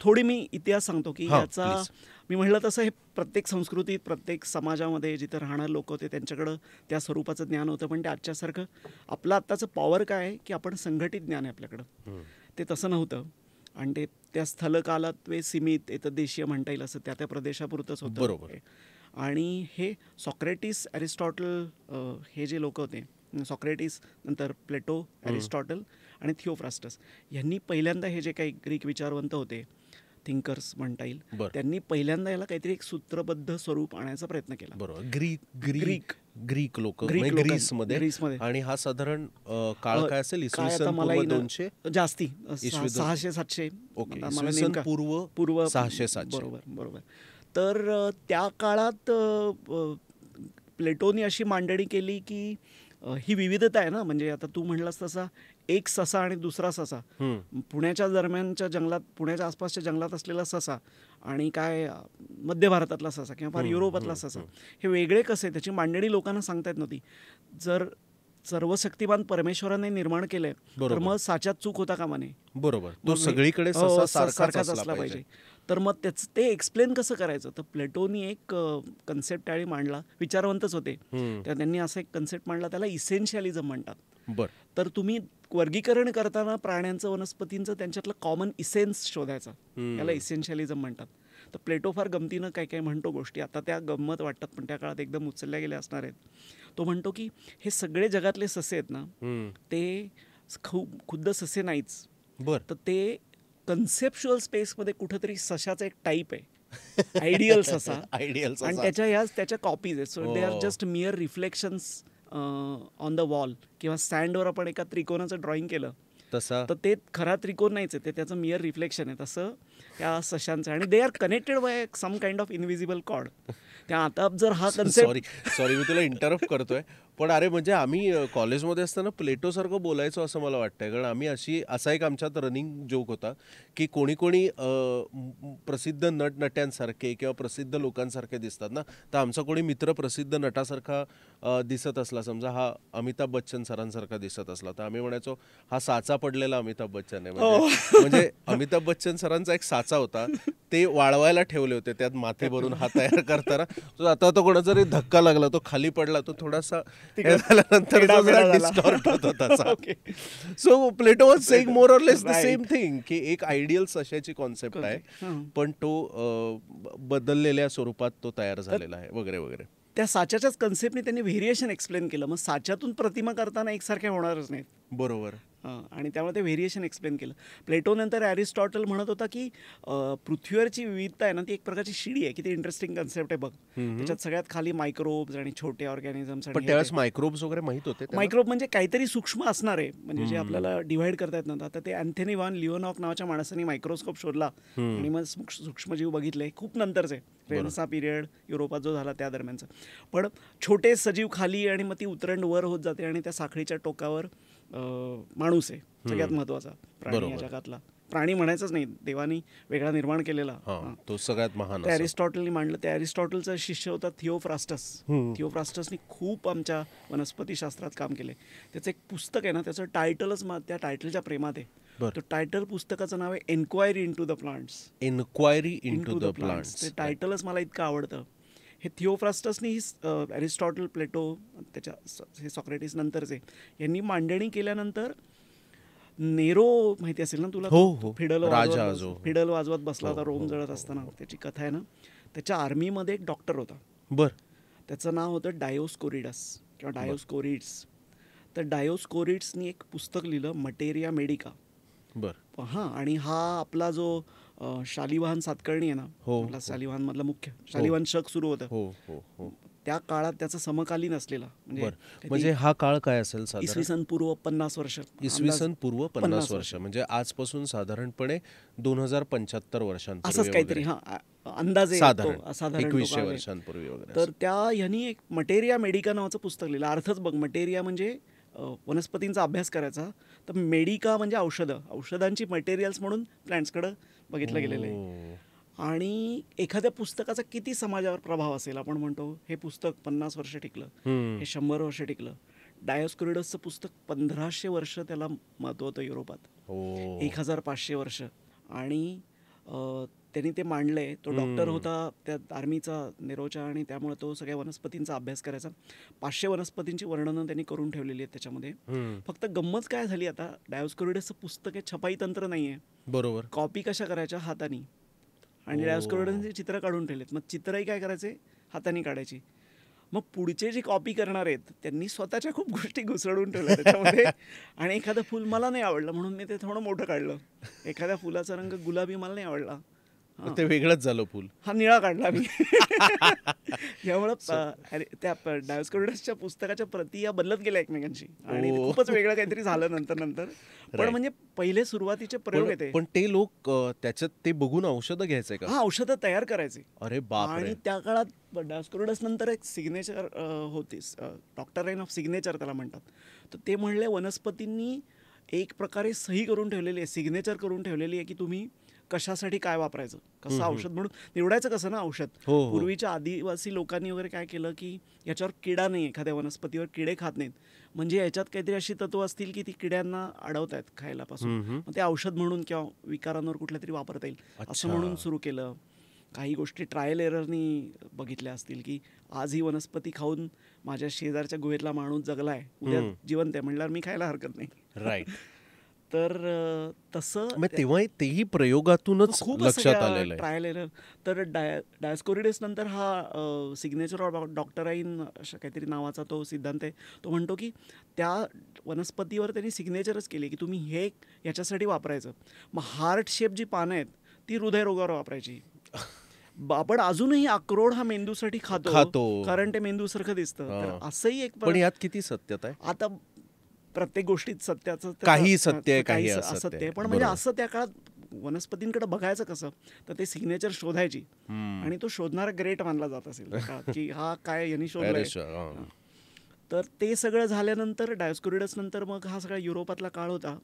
थोडी मी इतिहास सांगतो की याचा, मी म्हटलं तसं हे प्रत्येक संस्कृतीत प्रत्येक समाजामध्ये जिथं राहणारे लोक होते त्यांच्याकडं त्या स्वरूपाचं ज्ञान होतं, पण ते आजच्यासारखं आपलं आत्ताचं पॉवर काय आहे की आपण संघटित ज्ञान आहे आपल्याकडं, ते तसं नव्हतं. आणि ते त्या स्थलकालात सीमित देशीय म्हणता येईल असं त्या प्रदेशापुरतंच होतं.
बरोबर.
आणि हे सॉक्रेटिस, अरिस्टॉटल हे जे लोक होते, सॉक्रेटिस नंतर प्लेटो, अरिस्टॉटल आणि थिओफ्रास्टस यांनी पहिल्यांदा हे जे काही ग्रीक विचारवंत होते, थिंकर्स म्हणता येईल, त्यांनी पहिल्यांदा याला काहीतरी एक सूत्रबद्ध स्वरूप आणायचा प्रयत्न केला.
बरोबर. ग्रीक लोक ग्रीसमध्ये. आणि हा साधारण काळ काय असेल?
जास्ती 600-700
पूर्व 600-700.
बरोबर. तर त्या काळात प्लेटोनी अशी मांडणी केली की ही विविधता आहे ना, म्हणजे आता तू म्हणलास तसा एक ससा आणि दुसरा ससा, पुण्याच्या दरम्यानच्या जंगलात, पुण्याच्या आसपासच्या जंगलात असलेला ससा आणि काय मध्य भारतातला ससा किंवा फार युरोपातला ससा हे वेगळे कसे, त्याची मांडणी लोकांना सांगता येत नव्हती. जर सर्वशक्तिमान परमेश्वराने निर्माण केलंय तर मग साच्यात चूक होता कामा नये.
बरोबर. तो सगळीकडे
सारखाच असला पाहिजे. तर मग ते एक्सप्लेन कसं करायचं, तर प्लेटोनी एक कन्सेप्ट त्यावेळी मांडला. विचारवंतच होते, तर त्यांनी असा एक कन्सेप्ट मांडला, त्याला इसेन्शियलिझम म्हणतात. तर तुम्ही वर्गीकरण करताना प्राण्यांचं वनस्पतींचं त्यांच्यातलं कॉमन इसेन्स शोधायचा, याला इसेन्शियलिझम म्हणतात. तर प्लेटो फार गमतीनं काय काय म्हणतो गोष्टी, आता त्या गंमत वाटतात पण त्या काळात एकदम उचलल्या गेल्या असणार आहेत. तो म्हणतो की हे सगळे जगातले ससे आहेत ना, ते खुद्द ससे नाहीच, तर ते कन्सेप्च्युअल स्पेसमध्ये कुठेतरी सशाचा एक टाईप आहे, आयडियल ससा, आणि त्याच्या कॉपीज आहेत. So they are just मिअर reflections on the wall, किंवा सँडवर आपण एका त्रिकोणाचं ड्रॉइंग केलं तर ते खरा त्रिकोण नाहीच आहे, ते त्याचं मिअर रिफ्लेक्शन आहे. तसं त्या सशांचं, आणि they are connected by some kind of invisible cord. त्या आता जर हा कन्सेप्ट,
सॉरी मी तुला इंटरप्ट करतोय, पण अरे म्हणजे आम्ही कॉलेजमध्ये असताना प्लेटोसारखं बोलायचो असं मला वाटतंय. कारण आम्ही असा एक आमच्यात रनिंग जोक होता की कोणी कोणी प्रसिद्ध नटनट्यांसारखे किंवा प्रसिद्ध लोकांसारखे दिसतात ना, तर आमचा कोणी मित्र प्रसिद्ध नटासारखा दिसत असला, समजा हा अमिताभ बच्चन सरांसारखा दिसत असला, तर आम्ही म्हणायचो हा साचा पडलेला अमिताभ बच्चन आहे. म्हणजे अमिताभ बच्चन सरांचा एक साचा होता, ते वाळवायला ठेवले होते, त्यात माती भरून हा तयार करताना. आता तो कोणाचा तरी धक्का लागला, तो खाली पडला, तो थोडासा झाल्यानंतर डिस्टॉर्ट होत होता. So Plato was saying more or less the same thing की एक आयडियल सशाची कॉन्सेप्ट आहे, पण तो बदललेल्या स्वरूपात तो तयार झालेला आहे वगैरे वगैरे.
त्या साच्याच्याच कन्सेप्टने त्यांनी व्हेरिएशन एक्सप्लेन केलं. मग साच्यातून प्रतिमा करताना एकसारख्या होणारच नाहीत.
बरोबर.
आणि त्यामुळे ते व्हेरिएशन एक्सप्लेन केलं. प्लेटो नंतर ॲरिस्टॉटल म्हणत होता की पृथ्वीवरची विविधता आहे ना, ती एक प्रकारची शिडी आहे. किती इंटरेस्टिंग कन्सेप्ट आहे बघ. त्याच्यात सगळ्यात खाली मायक्रोब्स आणि छोटे ऑर्गॅनिझम्स.
पण त्यावेळेस मायक्रोब्स वगैरे माहित होते.
मायक्रोब म्हणजे काहीतरी सूक्ष्म असणार आहे, म्हणजे जे आपल्याला डिव्हाइड करता येत नव्हतं. आता ते अँथनी व्हान लिओनॉक नावाच्या माणसाने मायक्रोस्कोप शोधला आणि मग सूक्ष्मजीव बघितले. खूप नंतरचे रेनेसाँ पिरियड युरोपात जो झाला त्या दरम्यानचं. पण छोटे सजीव खाली आणि मग ती उतरंड वर होत जाते आणि त्या साखळीच्या टोकावर माणूस आहे सगळ्यात महत्वाचा प्राणी या जगातला. प्राणी म्हणायचंच नाही, देवानी वेगळा निर्माण केलेला,
तो सगळ्यात महान.
ते ॲरिस्टॉटलनी मांडलं. त्या ॲरिस्टॉटलचा शिष्य होता थिओफ्रास्टस. थिओफ्रास्टसनी खूप आमच्या वनस्पतीशास्त्रात काम केले. त्याचं एक पुस्तक आहे ना, त्याचं टायटलच त्या टायटलच्या प्रेमात आहे. तो टायटल पुस्तकाचं नाव आहे enquiry into the plants.
Enquiry into the plants.
ते टायटलच मला इतकं आवडतं. हे थिओफ्रास्टसनी ही ॲरिस्टॉटल, प्लेटो, त्याच्या हे सॉक्रेटिस नंतरचे यांनी मांडणी केल्यानंतर नेरो माहिती असेल ना तुला, फिडल वाजवत बसला होता रोम जळत असताना. त्याची कथा आहे ना. त्याच्या आर्मीमध्ये एक डॉक्टर होता. त्याचं नाव होतं डायोस्कोरिडस किंवा डायोस्कोरिड्स. तर डायोस्कोरिड्सनी एक पुस्तक लिहिलं, मटेरिया मेडिका. आणि हा आपला जो शालिवाहन सातकर्णी आहे ना, शालिवाहन मधला मुख्य शालिवाहन शक सुरू होतं त्या काळात, त्याचा समकालीन असलेला.
म्हणजे हा काळ काय असेल?
इसवी सन पूर्व 50 वर्ष.
इसवी सन पूर्व 50 वर्ष म्हणजे आजपासून साधारणपणे 2075 वर्षांपूर्वी
असंच काहीतरी अंदाजे
2100 वर्षांपूर्वी वगैरे.
तर त्या ह्यांनी एक मटेरिया मेडिका नावाचं पुस्तक लिहिलं. अर्थच बघ, मटेरिया म्हणजे वनस्पतींचा अभ्यास करायचा, तर मेडिका म्हणजे औषधांची मटेरियल्स म्हणून प्लॅन्ट्सकडं बघितलं गेलेलं आहे. आणि एखाद्या पुस्तकाचा किती समाजावर प्रभाव असेल. आपण म्हणतो हे पुस्तक 50 वर्ष टिकलं, हे 100 वर्ष टिकलं. डायोस्कोरिडसचं पुस्तक 1500 वर्ष त्याला महत्त्व होतं युरोपात, 1500 वर्ष. आणि त्यांनी ते मांडलंय. तो डॉक्टर होता त्या आर्मीचा, नेरोच्या, आणि त्यामुळे तो सगळ्या वनस्पतींचा अभ्यास करायचा. 500 वनस्पतींची वर्णनं त्यांनी करून ठेवलेली आहेत त्याच्यामध्ये. फक्त गंमत काय झाली, आता डायोस्कोरिडसचं पुस्तक हे छपाई तंत्र नाही आहे.
बरोबर.
कॉपी कशा करायच्या? हाताने. आणि डायोस्कोरिडसचे चित्र काढून ठेवलेत. मग चित्रही काय करायचे? हाताने काढायची. मग पुढचे जे कॉपी करणार आहेत त्यांनी स्वतःच्या खूप गोष्टी घुसळून ठेवल्या त्याच्यामध्ये. आणि एखादं फुल मला नाही आवडलं म्हणून मी ते थोडं मोठं काढलं. एखाद्या फुलाचा रंग गुलाबी मला नाही आवडला,
ते वेगळंच झालं फुल,
हा निळा काढला मी. यामुळं त्या डायोस्कोरिडसच्या पुस्तकाच्या प्रती या बदलत गेल्या एकमेकांशी आणि खूपच वेगळं काहीतरी झालं नंतर. पण म्हणजे पहिले सुरुवातीचे प्रयोग येते.
पण ते लोक त्याच्यात ते बघून औषधं घ्यायचे का?
हा, औषधं तयार करायचे.
अरे बाप.
आणि त्या काळात डायोस्कोरिडस नंतर एक सिग्नेचर होतीस, डॉक्टराईन ऑफ सिग्नेचर त्याला म्हणतात. तर ते म्हणले वनस्पतींनी एक प्रकारे सही करून ठेवलेली आहे, सिग्नेचर करून ठेवलेली आहे की तुम्ही कशासाठी काय वापरायचं, कसं औषध म्हणून निवडायचं कसं ना औषध. पूर्वीच्या आदिवासी लोकांनी वगैरे काय केलं की याच्यावर किडा नाही, एखाद्या वनस्पतीवर किडे खात नाहीत, म्हणजे याच्यात काहीतरी अशी तत्व असतील की ती किड्यांना अडवत आहेत खायला पासून, मग ते औषध म्हणून किंवा विकारांवर कुठल्या तरी वापरता येईल असं म्हणून सुरू केलं. काही गोष्टी ट्रायल एररनी बघितल्या असतील की आज ही वनस्पती खाऊन माझ्या शेजारच्या गुहेतला माणूस जगलाय, उद्या जिवंत आहे म्हणल्यावर मी खायला हरकत नाही.
राईट.
तर तसं
तेव्हा तेही प्रयोगातूनच
खूप
लक्षात आलेलं आहे
ट्रायल एरर. तर डायोस्कोरिडस नंतर हा सिग्नेचर ऑफ डॉक्टराईन अशा काहीतरी नावाचा तो सिद्धांत आहे. तो म्हणतो की त्या वनस्पतीवर त्यांनी सिग्नेचरच केली की तुम्ही हे याच्यासाठी वापरायचं. मग हार्ट शेप जी पानं आहेत ती हृदयरोगावर वापरायची. आपण अजूनही अक्रोड हा मेंदूसाठी खातो कारण ते मेंदूसारखं दिसतं. तर असंही एक,
पण यात किती सत्यता आहे?
आता प्रत्येक गोष्टीत सत्याचं
काही सत्य आहे, काही
असत्य आहे. पण म्हणजे असं त्या काळात वनस्पतींकडे बघायचं कसं, तर ते सिग्नेचर शोधायची आणि तो शोधणारा ग्रेट मानला जात असेल की हा काय यांनी शोधलाय. तर ते सगळं झाल्यानंतर डायोस्कोरिडस नंतर मग हा सगळा युरोपातला काळ होता.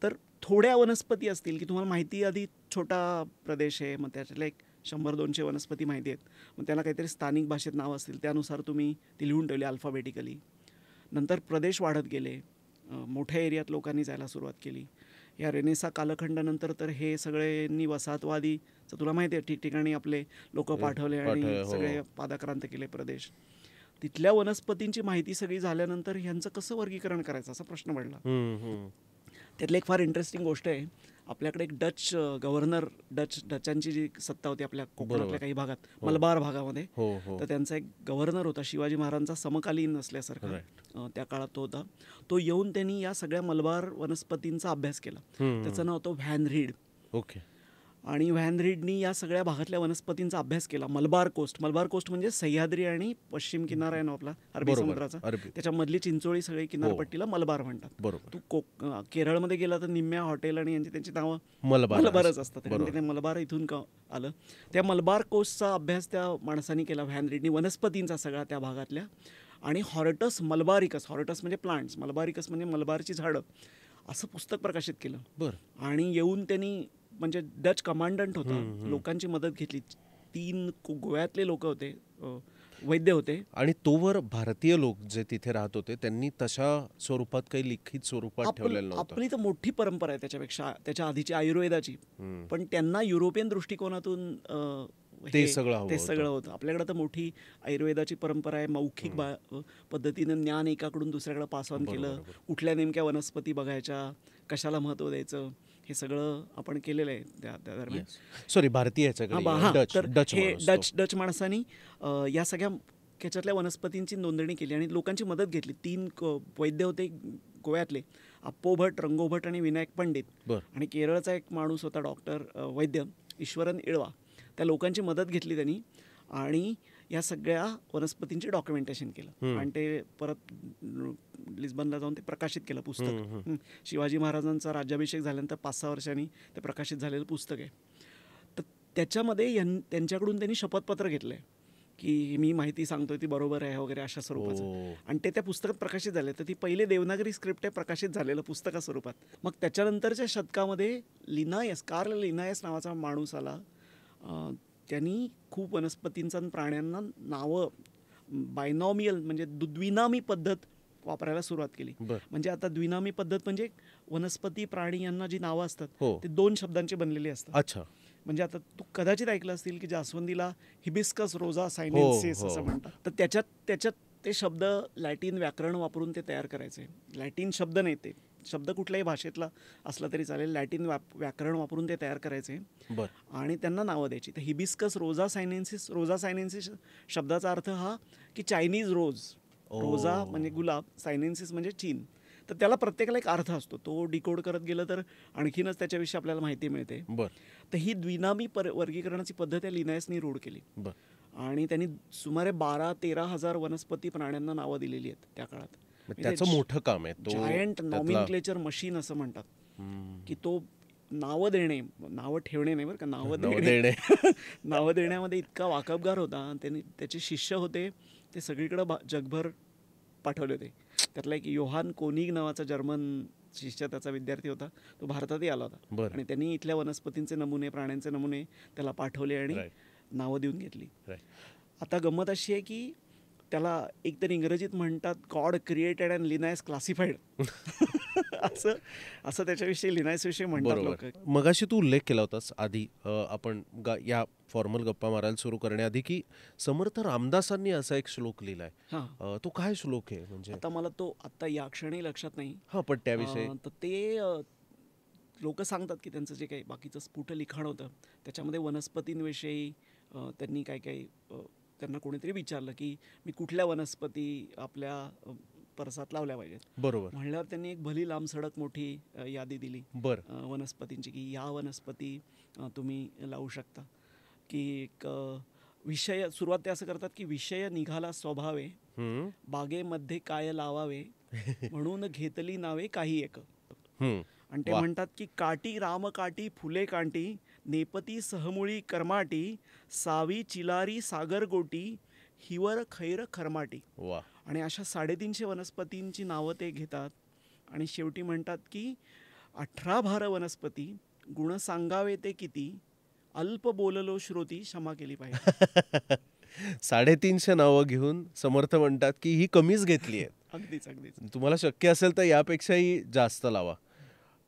तर थोड्या वनस्पती असतील की तुम्हाला माहिती आधी छोटा प्रदेश आहे, मग त्याच्यातल्या एक 100-200 वनस्पती माहिती आहेत, मग त्याला काहीतरी स्थानिक भाषेत नाव असतील, त्यानुसार तुम्ही ती लिहून ठेवली अल्फाबेटिकली. नंतर प्रदेश वाढत गेले, मोठ्या एरियात लोकांनी जायला सुरुवात केली. या रेनेसा कालखंडानंतर तर हे सगळ्यांनी वसाहतवादीचं तुला माहिती आहे, ठिकठिकाणी आपले लोक पाठवले आणि
हो.
सगळे पादाक्रांत केले प्रदेश. तिथल्या वनस्पतींची माहिती सगळी झाल्यानंतर ह्यांचं कसं वर्गीकरण करायचं असा प्रश्न पडला. त्यातली एक फार इंटरेस्टिंग गोष्ट आहे, आपल्याकडे एक डच गव्हर्नर, डचांची जी सत्ता होती आपल्या कोकणातल्या काही भागात, मलबार भागामध्ये, तर त्यांचा एक गव्हर्नर होता शिवाजी महाराजांचा समकालीन असल्यासारखा, त्या काळात तो होता. तो येऊन त्यांनी या सगळ्या मलबार वनस्पतींचा अभ्यास केला. त्याचं नाव होतं व्हॅन रीड.
ओके.
आणि व्हॅन रीडनी या सगळ्या भागातल्या वनस्पतींचा अभ्यास केला. मलबार कोस्ट म्हणजे सह्याद्री आणि पश्चिम किनारा आहे ना आपला अरबी समुद्राचा, त्याच्यामधली चिंचोळी सगळी किनारपट्टीला मलबार म्हणतात. तू केरळमध्ये गेला तर निम्म्या हॉटेल आणि त्यांची नावं मलबारच असतात. त्याने मलबार इथून आलं. त्या मलबार कोस्टचा अभ्यास त्या माणसाने केला व्हॅन रीडनी, वनस्पतींचा सगळा त्या भागातल्या. आणि हॉर्टस मलबारिकस, हॉर्टस म्हणजे प्लांट्स, मलबारिकस म्हणजे मलबारची झाडं, असं पुस्तक प्रकाशित केलं. आणि येऊन त्यांनी, म्हणजे डच कमांडंट होता, लोकांची मदत घेतली. 3 गोव्यातले लोक होते, वैद्य होते.
आणि तोवर भारतीय लोक जे तिथे राहत होते त्यांनी तशा स्वरूपात काही लिखित स्वरूपात ठेवलेलं नव्हतं.
आपली तर मोठी परंपरा आहे त्याच्यापेक्षा, त्याच्या आधीची आयुर्वेदाची, पण त्यांना युरोपियन दृष्टिकोनातून ते सगळं होतं. आपल्याकडे तर मोठी आयुर्वेदाची परंपरा आहे, मौखिक पद्धतीनं ज्ञान एकाकडून दुसऱ्याकडे पास ऑन केलं, कुठल्या नेमक्या वनस्पती बघायच्या, कशाला महत्त्व द्यायचं, हे सगळं आपण केलेलं आहे त्या दरम्यान.
सॉरी, भारतीय
डच माणसांनी या सगळ्या ह्याच्यातल्या वनस्पतींची नोंदणी केली आणि लोकांची मदत घेतली. 3 वैद्य होते गोव्यातले, अप्पो भट, रंगो भट आणि विनायक पंडित. आणि केरळचा एक माणूस होता डॉक्टर वैद्य ईश्वरन इळवा. त्या लोकांची मदत घेतली त्यांनी आणि या सगळ्या वनस्पतींचे डॉक्युमेंटेशन केलं आणि ते परत लिस्बनला जाऊन ते प्रकाशित केलं पुस्तक. शिवाजी महाराजांचा राज्याभिषेक झाल्यानंतर 5-6 वर्षांनी ते प्रकाशित झालेलं पुस्तक आहे. तर त्याच्यामध्ये त्यांच्याकडून त्यांनी शपथपत्र घेतलंय की मी माहिती सांगतोय ती बरोबर आहे वगैरे अशा स्वरूपाचं. आणि ते त्या पुस्तकात प्रकाशित झाले. तर ती पहिले देवनागरी स्क्रिप्ट आहे प्रकाशित झालेलं पुस्तका स्वरूपात. मग त्याच्यानंतरच्या शतकामध्ये कार्ल लिनायस नावाचा माणूस आला. त्यांनी खूप वनस्पतींचा आणि प्राण्यांना नावं बायनॉमियल म्हणजे द्विनामी पद्धत वापरायला सुरुवात केली. म्हणजे आता द्विनामी पद्धत म्हणजे वनस्पती प्राणी यांना जी नावं असतात ते 2 शब्दांची बनलेली असतात.
अच्छा.
म्हणजे आता तू कदाचित ऐकलं असतील की जास्वंदीला हिबिस्कस रोजा सायनेन्सिस असं म्हणतात. तर त्याच्यात ते शब्द लॅटिन व्याकरण वापरून ते तयार करायचे. लॅटिन शब्द नाही, ते शब्द कुठल्याही भाषेतला असला तरी चालेल, लॅटिन व्याकरण वापरून ते तयार करायचे आणि त्यांना नावं द्यायची. तर हिबिस्कस रोजा सायनेन्सिस शब्दाचा अर्थ हा की चायनीज रोज, रोजा म्हणजे गुलाब, सायनेन्सिस म्हणजे चीन. तर त्याला प्रत्येकाला एक अर्थ असतो, तो डिकोड करत गेलं तर आणखीनच त्याच्याविषयी आपल्याला माहिती मिळते. तर ही द्विनामी वर्गीकरणाची पद्धत या लिनायसनी रूढ केली आणि त्यांनी सुमारे 12-13 हजार वनस्पती प्राण्यांना नावं दिलेली आहेत त्या काळात.
त्याचं मोठं काम आहे.
जायंट नॉमिनक्लेचर मशीन असं म्हणतात की तो नावं देणे, नावं ठेवणे नाही बरं का, नावं देणे नावं देण्यामध्ये इतका वाकबगार होता. त्यांनी त्याचे शिष्य होते, ते सगळीकडे जगभर पाठवले होते. त्यातला एक योहान कोनिग नावाचा जर्मन शिष्य, त्याचा विद्यार्थी होता, तो भारतातही आला होता आणि त्यांनी इथल्या वनस्पतींचे नमुने, प्राण्यांचे नमुने त्याला पाठवले आणि नावं देऊन घेतली. आता गंमत अशी आहे की त्याला एकतर इंग्रजीत म्हणतात गॉड क्रिएटेड अँड लिनायस क्लासिफाईड असं त्याच्याविषयी लिनायसविषयी म्हणतात लोक.
मगाशी तू उल्लेख केला होतास आधी आपण या फॉर्मल गप्पा मारायला सुरू करण्याआधी की समर्थ रामदासांनी असा एक श्लोक लिहिलाय. तो काय श्लोक आहे? म्हणजे
आता मला तो आता या क्षणी लक्षात नाही,
पण त्याविषयी
तर ते लोक सांगतात की त्यांचं जे काही बाकीचं स्फुट लिखाण होतं त्याच्यामध्ये वनस्पतींविषयी त्यांनी काही त्यांना कोणीतरी विचारलं की मी कुठल्या वनस्पती आपल्या परसात लावल्या पाहिजेत.
बरोबर.
म्हणल्यावर त्यांनी एक भली लांबसडक मोठी यादी दिली वनस्पतींची की या वनस्पती तुम्ही लावू शकता. की एक विषय, सुरुवात ते असं करतात की विषय निघाला स्वभावे, बागेमध्ये काय लावावे, म्हणून घेतली नावे काही एक. आणि ते म्हणतात की काटी राम काटी फुले कांटी, नेपती सहमुळी कर्माटी, सावी चिलारी सागर गोटी, हिवर खैर खरमाटी. आणि अशा 350 वनस्पतींची नावं ते घेतात आणि शेवटी म्हणतात की 18 भार वनस्पती, गुण सांगावे ते किती, अल्प बोललो श्रोती क्षमा केली पाहिजे.
350 नावं घेऊन समर्थ म्हणतात की ही कमीच घेतली आहे.
अगदीच अगदीच.
तुम्हाला शक्य असेल तर यापेक्षाही जास्त लावा.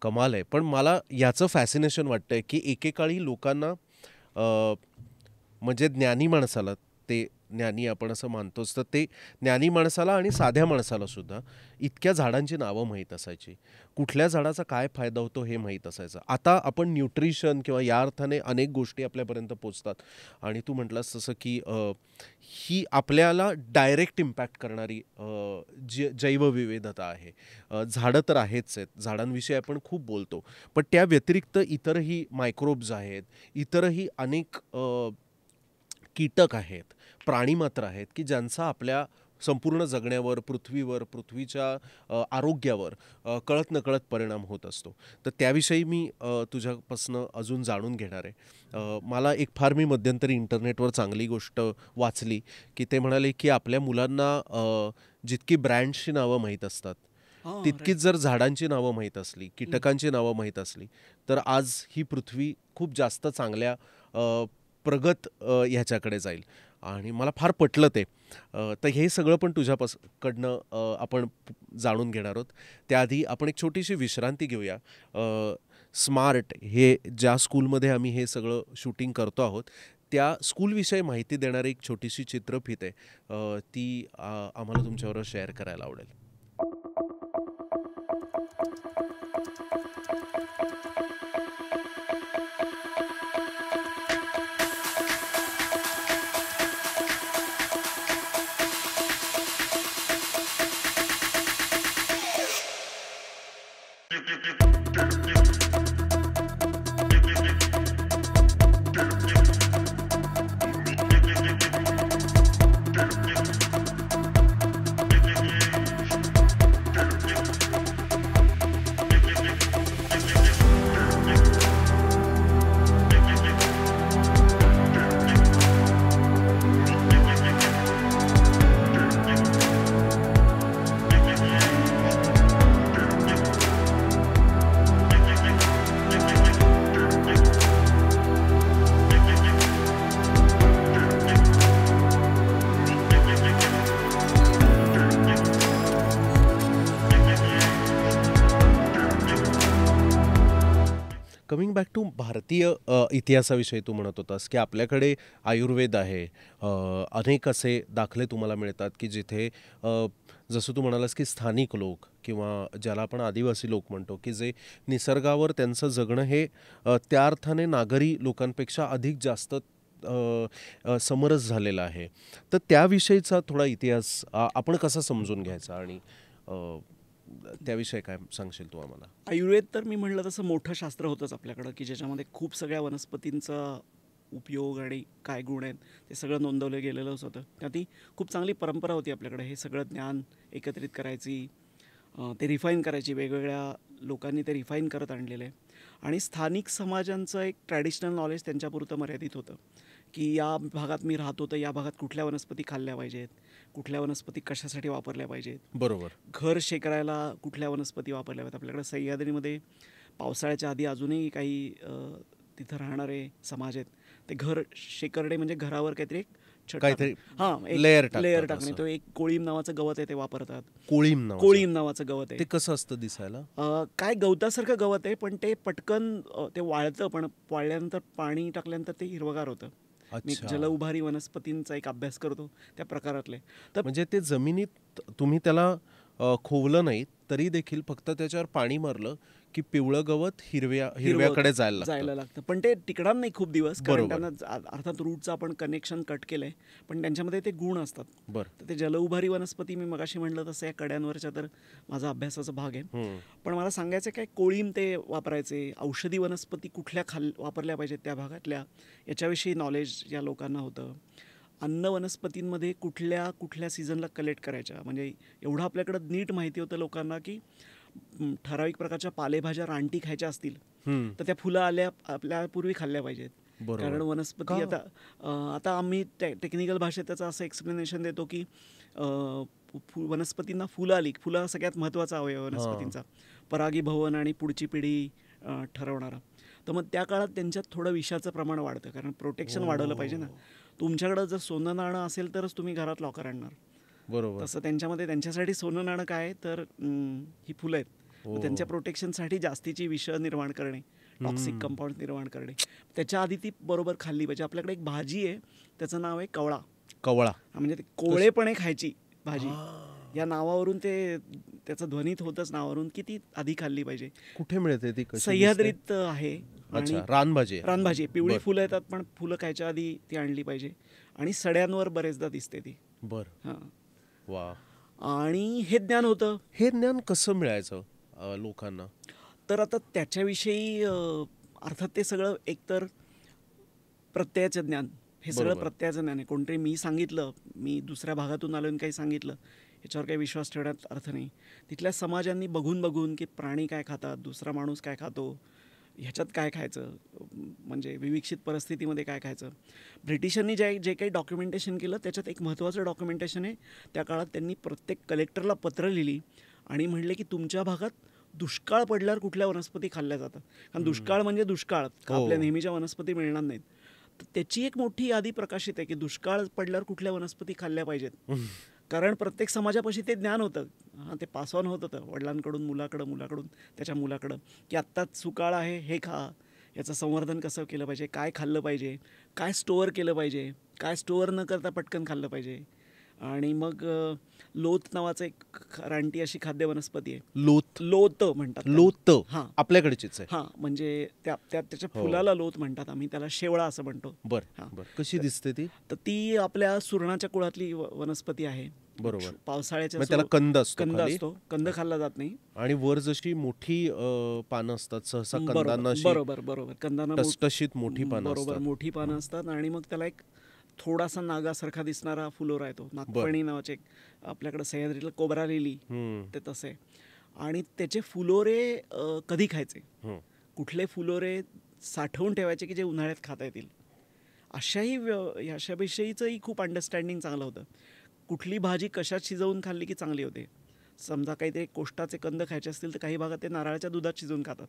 कमाल आहे. पण मला याचं फॅसिनेशन वाटतंय की एकेकाळी लोकांना म्हणजे ज्ञानी माणसाला, ते ज्ञानी आपण असं मानतोच, तर ते ज्ञानी माणसाला आणि साध्या माणसाला सुद्धा इतक्या झाडांची नावं माहीत असायची, कुठल्या झाडाचा काय फायदा होतो हे माहीत असायचं. आता आपण न्यूट्रिशन किंवा या अर्थाने अनेक गोष्टी आपल्यापर्यंत पोचतात आणि तू म्हटलास तसं की ही आपल्याला डायरेक्ट इम्पॅक्ट करणारी जैवविविधता आहे. झाडं तर आहेच आहेत, झाडांविषयी आपण खूप बोलतो, पण त्या व्यतिरिक्त इतरही मायक्रोब्स आहेत, इतरही अनेक कीटक आहेत, प्राणीमात्र आहेत की ज्यांचा आपल्या संपूर्ण जगण्यावर, पृथ्वीवर, पृथ्वीच्या आरोग्यावर कळत नकळत परिणाम होत असतो. तर त्याविषयी मी तुझ्यापासनं अजून जाणून घेणार आहे. मला एक फार मी मध्यंतरी इंटरनेटवर चांगली गोष्ट वाचली की ते म्हणाले की आपल्या मुलांना जितकी ब्रँड्सची नावं माहीत असतात तितकीच जर झाडांची नावं माहीत असली, कीटकांची नावं माहीत असली, तर आज ही पृथ्वी खूप जास्त चांगल्या प्रगत ह्याच्याकडे जाईल. आणि मला फार पटलं ते. तर हे सगळं पण तुझ्याकडनं आपण जाणून घेणार आहोत. त्याआधी आपण एक छोटीशी विश्रांती घेऊया. स्मार्ट हे ज्या स्कूलमध्ये आम्ही हे सगळं शूटिंग करतो आहोत त्या स्कूलविषयी माहिती देणारी एक छोटीशी चित्रफित आहे, ती आम्हाला तुमच्याबरोबर शेअर करायला आवडेल. कमिंग बॅक टू भारतीय इतिहासाविषयी तू म्हणत होतास की आपल्याकडे आयुर्वेद आहे. अनेक असे दाखले तुम्हाला मिळतात की जिथे जसं तू म्हणालास की स्थानिक लोक किंवा ज्याला आपण आदिवासी लोक म्हणतो की जे निसर्गावर त्यांचं जगणं हे त्या अर्थाने नागरी लोकांपेक्षा अधिक जास्त समरस झालेला आहे. तर त्याविषयीचा थोडा इतिहास आपण कसा समजून घ्यायचा आणि त्याविषयी काय सांगशील तू आम्हाला?
आयुर्वेद तर मी म्हणलं तसं मोठं शास्त्र होतंच आपल्याकडं की ज्याच्यामध्ये खूप सगळ्या वनस्पतींचा उपयोग आणि काय गुण आहेत ते सगळं नोंदवलं गेलेलंच होतं. त्यात खूप चांगली परंपरा होती आपल्याकडे हे सगळं ज्ञान एकत्रित करायची, ते रिफाईन करायची. वेगवेगळ्या लोकांनी ते रिफाईन करत आणलेलं आहे आणि स्थानिक समाजांचं एक ट्रॅडिशनल नॉलेज त्यांच्यापुरतं मर्यादित होतं की या भागात मी राहतो तर या भागात कुठल्या वनस्पती खाल्ल्या पाहिजेत, कुठल्या वनस्पती कशासाठी वापरल्या पाहिजेत,
बरोबर,
घर शेकरायला कुठल्या वनस्पती वापरल्या पाहिजेत. आपल्याकडे सह्याद्रीमध्ये पावसाळ्याच्या आधी अजूनही काही तिथं राहणारे समाज आहेत, ते घर शेकरडे म्हणजे घरावर काहीतरी
काहीतरी
लेअर टाकणे, तो एक कोळीम नावाचं गवत आहे ते वापरतात. कोळीम नावाचं गवत आहे.
ते कसं असतं दिसायला?
काय गवतासारखं गवत आहे पण ते पटकन ते वाळतं, पण वाळल्यानंतर पाणी टाकल्यानंतर ते हिरवगार होतं. मी जलउभारी वनस्पतींचा एक अभ्यास करतो त्या प्रकारातले. तर
म्हणजे ते जमिनीत तुम्ही त्याला खोवलं नाही तरी देखील फक्त त्याच्यावर पाणी मारलं की पिवळं गवत हिरव्याकडे जायला लागतं.
पण ते टिकणार नाही खूप दिवस, कारण त्यांना अर्थात रूटचं आपण कनेक्शन कट केलंय, पण त्यांच्यामध्ये ते गुण असतात. तर ते जलउभारी वनस्पती मी मगाशी म्हणलं तसं या कड्यांवरच्या तर माझा अभ्यासाचा भाग आहे. पण मला सांगायचं काय, कोळीम ते वापरायचे, औषधी वनस्पती कुठल्या वापरल्या पाहिजेत त्या भागातल्या याच्याविषयी नॉलेज या लोकांना होतं. अन्न वनस्पतींमध्ये कुठल्या सीझनला कलेक्ट करायच्या, म्हणजे एवढं आपल्याकडं नीट माहिती होतं लोकांना की ठराविक प्रकारच्या पालेभाज्या रानटी खायच्या असतील तर त्या फुलं आपल्यापूर्वी खाल्ल्या पाहिजेत. कारण वनस्पती आता आम्ही टेक्निकल भाषेत त्याचं असं एक्सप्लेनेशन देतो की वनस्पतींना फुलं आली, फुलं हा सगळ्यात महत्त्वाचा अवयव वनस्पतींचा, परागीभवन आणि पुढची पिढी ठरवणारा. तर मग त्या काळात त्यांच्यात थोडं विषाचं प्रमाण वाढतं, कारण प्रोटेक्शन वाढवलं पाहिजे ना. तुमच्याकडं जर सोनं नाणं असेल तरच तुम्ही घरात लॉकर आणणार.
बरोबर.
तसं त्यांच्यामध्ये त्यांच्यासाठी सोनं नाणं काय तर ही फुलं आहेत. त्यांच्या प्रोटेक्शनसाठी जास्तीची विष निर्माण करणे, टॉक्सिक कंपाऊंड निर्माण करणे, त्याच्या आधी ती बरोबर खाल्ली पाहिजे. आपल्याकडे एक भाजी आहे, त्याचं नाव आहे कवळा.
कवळा
म्हणजे ते कोवळेपणे खायची भाजी, या नावावरून त्याचं ध्वनीत होतच नावावरून की ती आधी खाल्ली पाहिजे.
कुठे मिळते ती?
सह्याद्रीत आहे.
अच्छा, रानभाजी.
रानभाजी पिवळी फुलं येतात, पण फुलं खायच्या आधी ती आणली पाहिजे. आणि सड्यांवर बरेचदा दिसते ती.
बरं.
हां.
वा.
आणि हे ज्ञान होतं.
हे ज्ञान कसं मिळायचं लोकांना?
तर आता त्याच्याविषयी अर्थात ते सगळं एकतर प्रत्ययाचं ज्ञान, हे सगळं प्रत्ययाचं ज्ञान आहे. कोणतरी मी सांगितलं, मी दुसऱ्या भागातून आलो आणि काही सांगितलं, याच्यावर काही विश्वास ठेवण्यात अर्थ नाही. तिथल्या समाजांनी बघून बघून की प्राणी काय खातात, दुसरा माणूस काय खातो, ह्याच्यात काय खायचं, म्हणजे विविक्षित परिस्थितीमध्ये काय खायचं. ब्रिटिशांनी जे काही डॉक्युमेंटेशन केलं त्याच्यात एक महत्त्वाचं डॉक्युमेंटेशन आहे. त्या काळात त्यांनी प्रत्येक कलेक्टरला पत्र लिहिली आणि म्हणले की तुमच्या भागात दुष्काळ पडल्यावर कुठल्या वनस्पती खाल्ल्या जातात, कारण दुष्काळ म्हणजे दुष्काळ, आपल्या नेहमीच्या वनस्पती मिळणार नाहीत. तर त्याची एक मोठी यादी प्रकाशित आहे की दुष्काळ पडल्यावर कुठल्या वनस्पती खाल्ल्या पाहिजेत. कारण प्रत्येक समाजापाशी ते ज्ञान होतं. हां, ते पास ऑन होत होतं वडिलांकडून मुलाकडं, मुलाकडून त्याच्या मुलाकडं, की आत्ताच सुकाळ आहे, हे खा, याचं संवर्धन कसं केलं पाहिजे, काय खाल्लं पाहिजे, काय स्टोअर केलं पाहिजे, काय स्टोअर न करता पटकन खाल्लं पाहिजे. आणि मग लोथ नावाचं एक रानटी अशी खाद्य वनस्पती आहे. लोत म्हणतात.
लोत
हां,
आपल्याकडचीच आहे.
हां, म्हणजे त्याच्या फुलाला लोत म्हणतात, आम्ही त्याला शेवळा असं म्हणतो.
बरं. कशी दिसते ती?
तर ती आपल्या सुरणाच्या कुळातली वनस्पती आहे.
बरोबर.
पावसाळ्याच्या
त्याला कंद
कंद असतो, कंद खाल्ला जात नाही.
आणि वर जशी मोठी पानं असतात सहसा कंदांना,
बरोबर कंदांना
टसटशीत मोठी पानं
बरोबर मोठी पानं असतात. आणि मग त्याला एक थोडासा नागासारखा दिसणारा फुलोरा येतो, नागफणी नावाचे एक, आपल्याकडे सह्याद्रीला कोबरा लिली ते तसे. आणि त्याचे फुलोरे कधी खायचे, कुठले फुलोरे साठवून ठेवायचे की जे उन्हाळ्यात खाता येतील, अशाविषयीचंही खूप अंडरस्टँडिंग चांगलं होतं. कुठली भाजी कशात शिजवून खाल्ली की चांगली होते. समजा काहीतरी कोष्टाचे कंद खायचे असतील तर काही भागात ते नारळाच्या दुधात शिजवून खातात.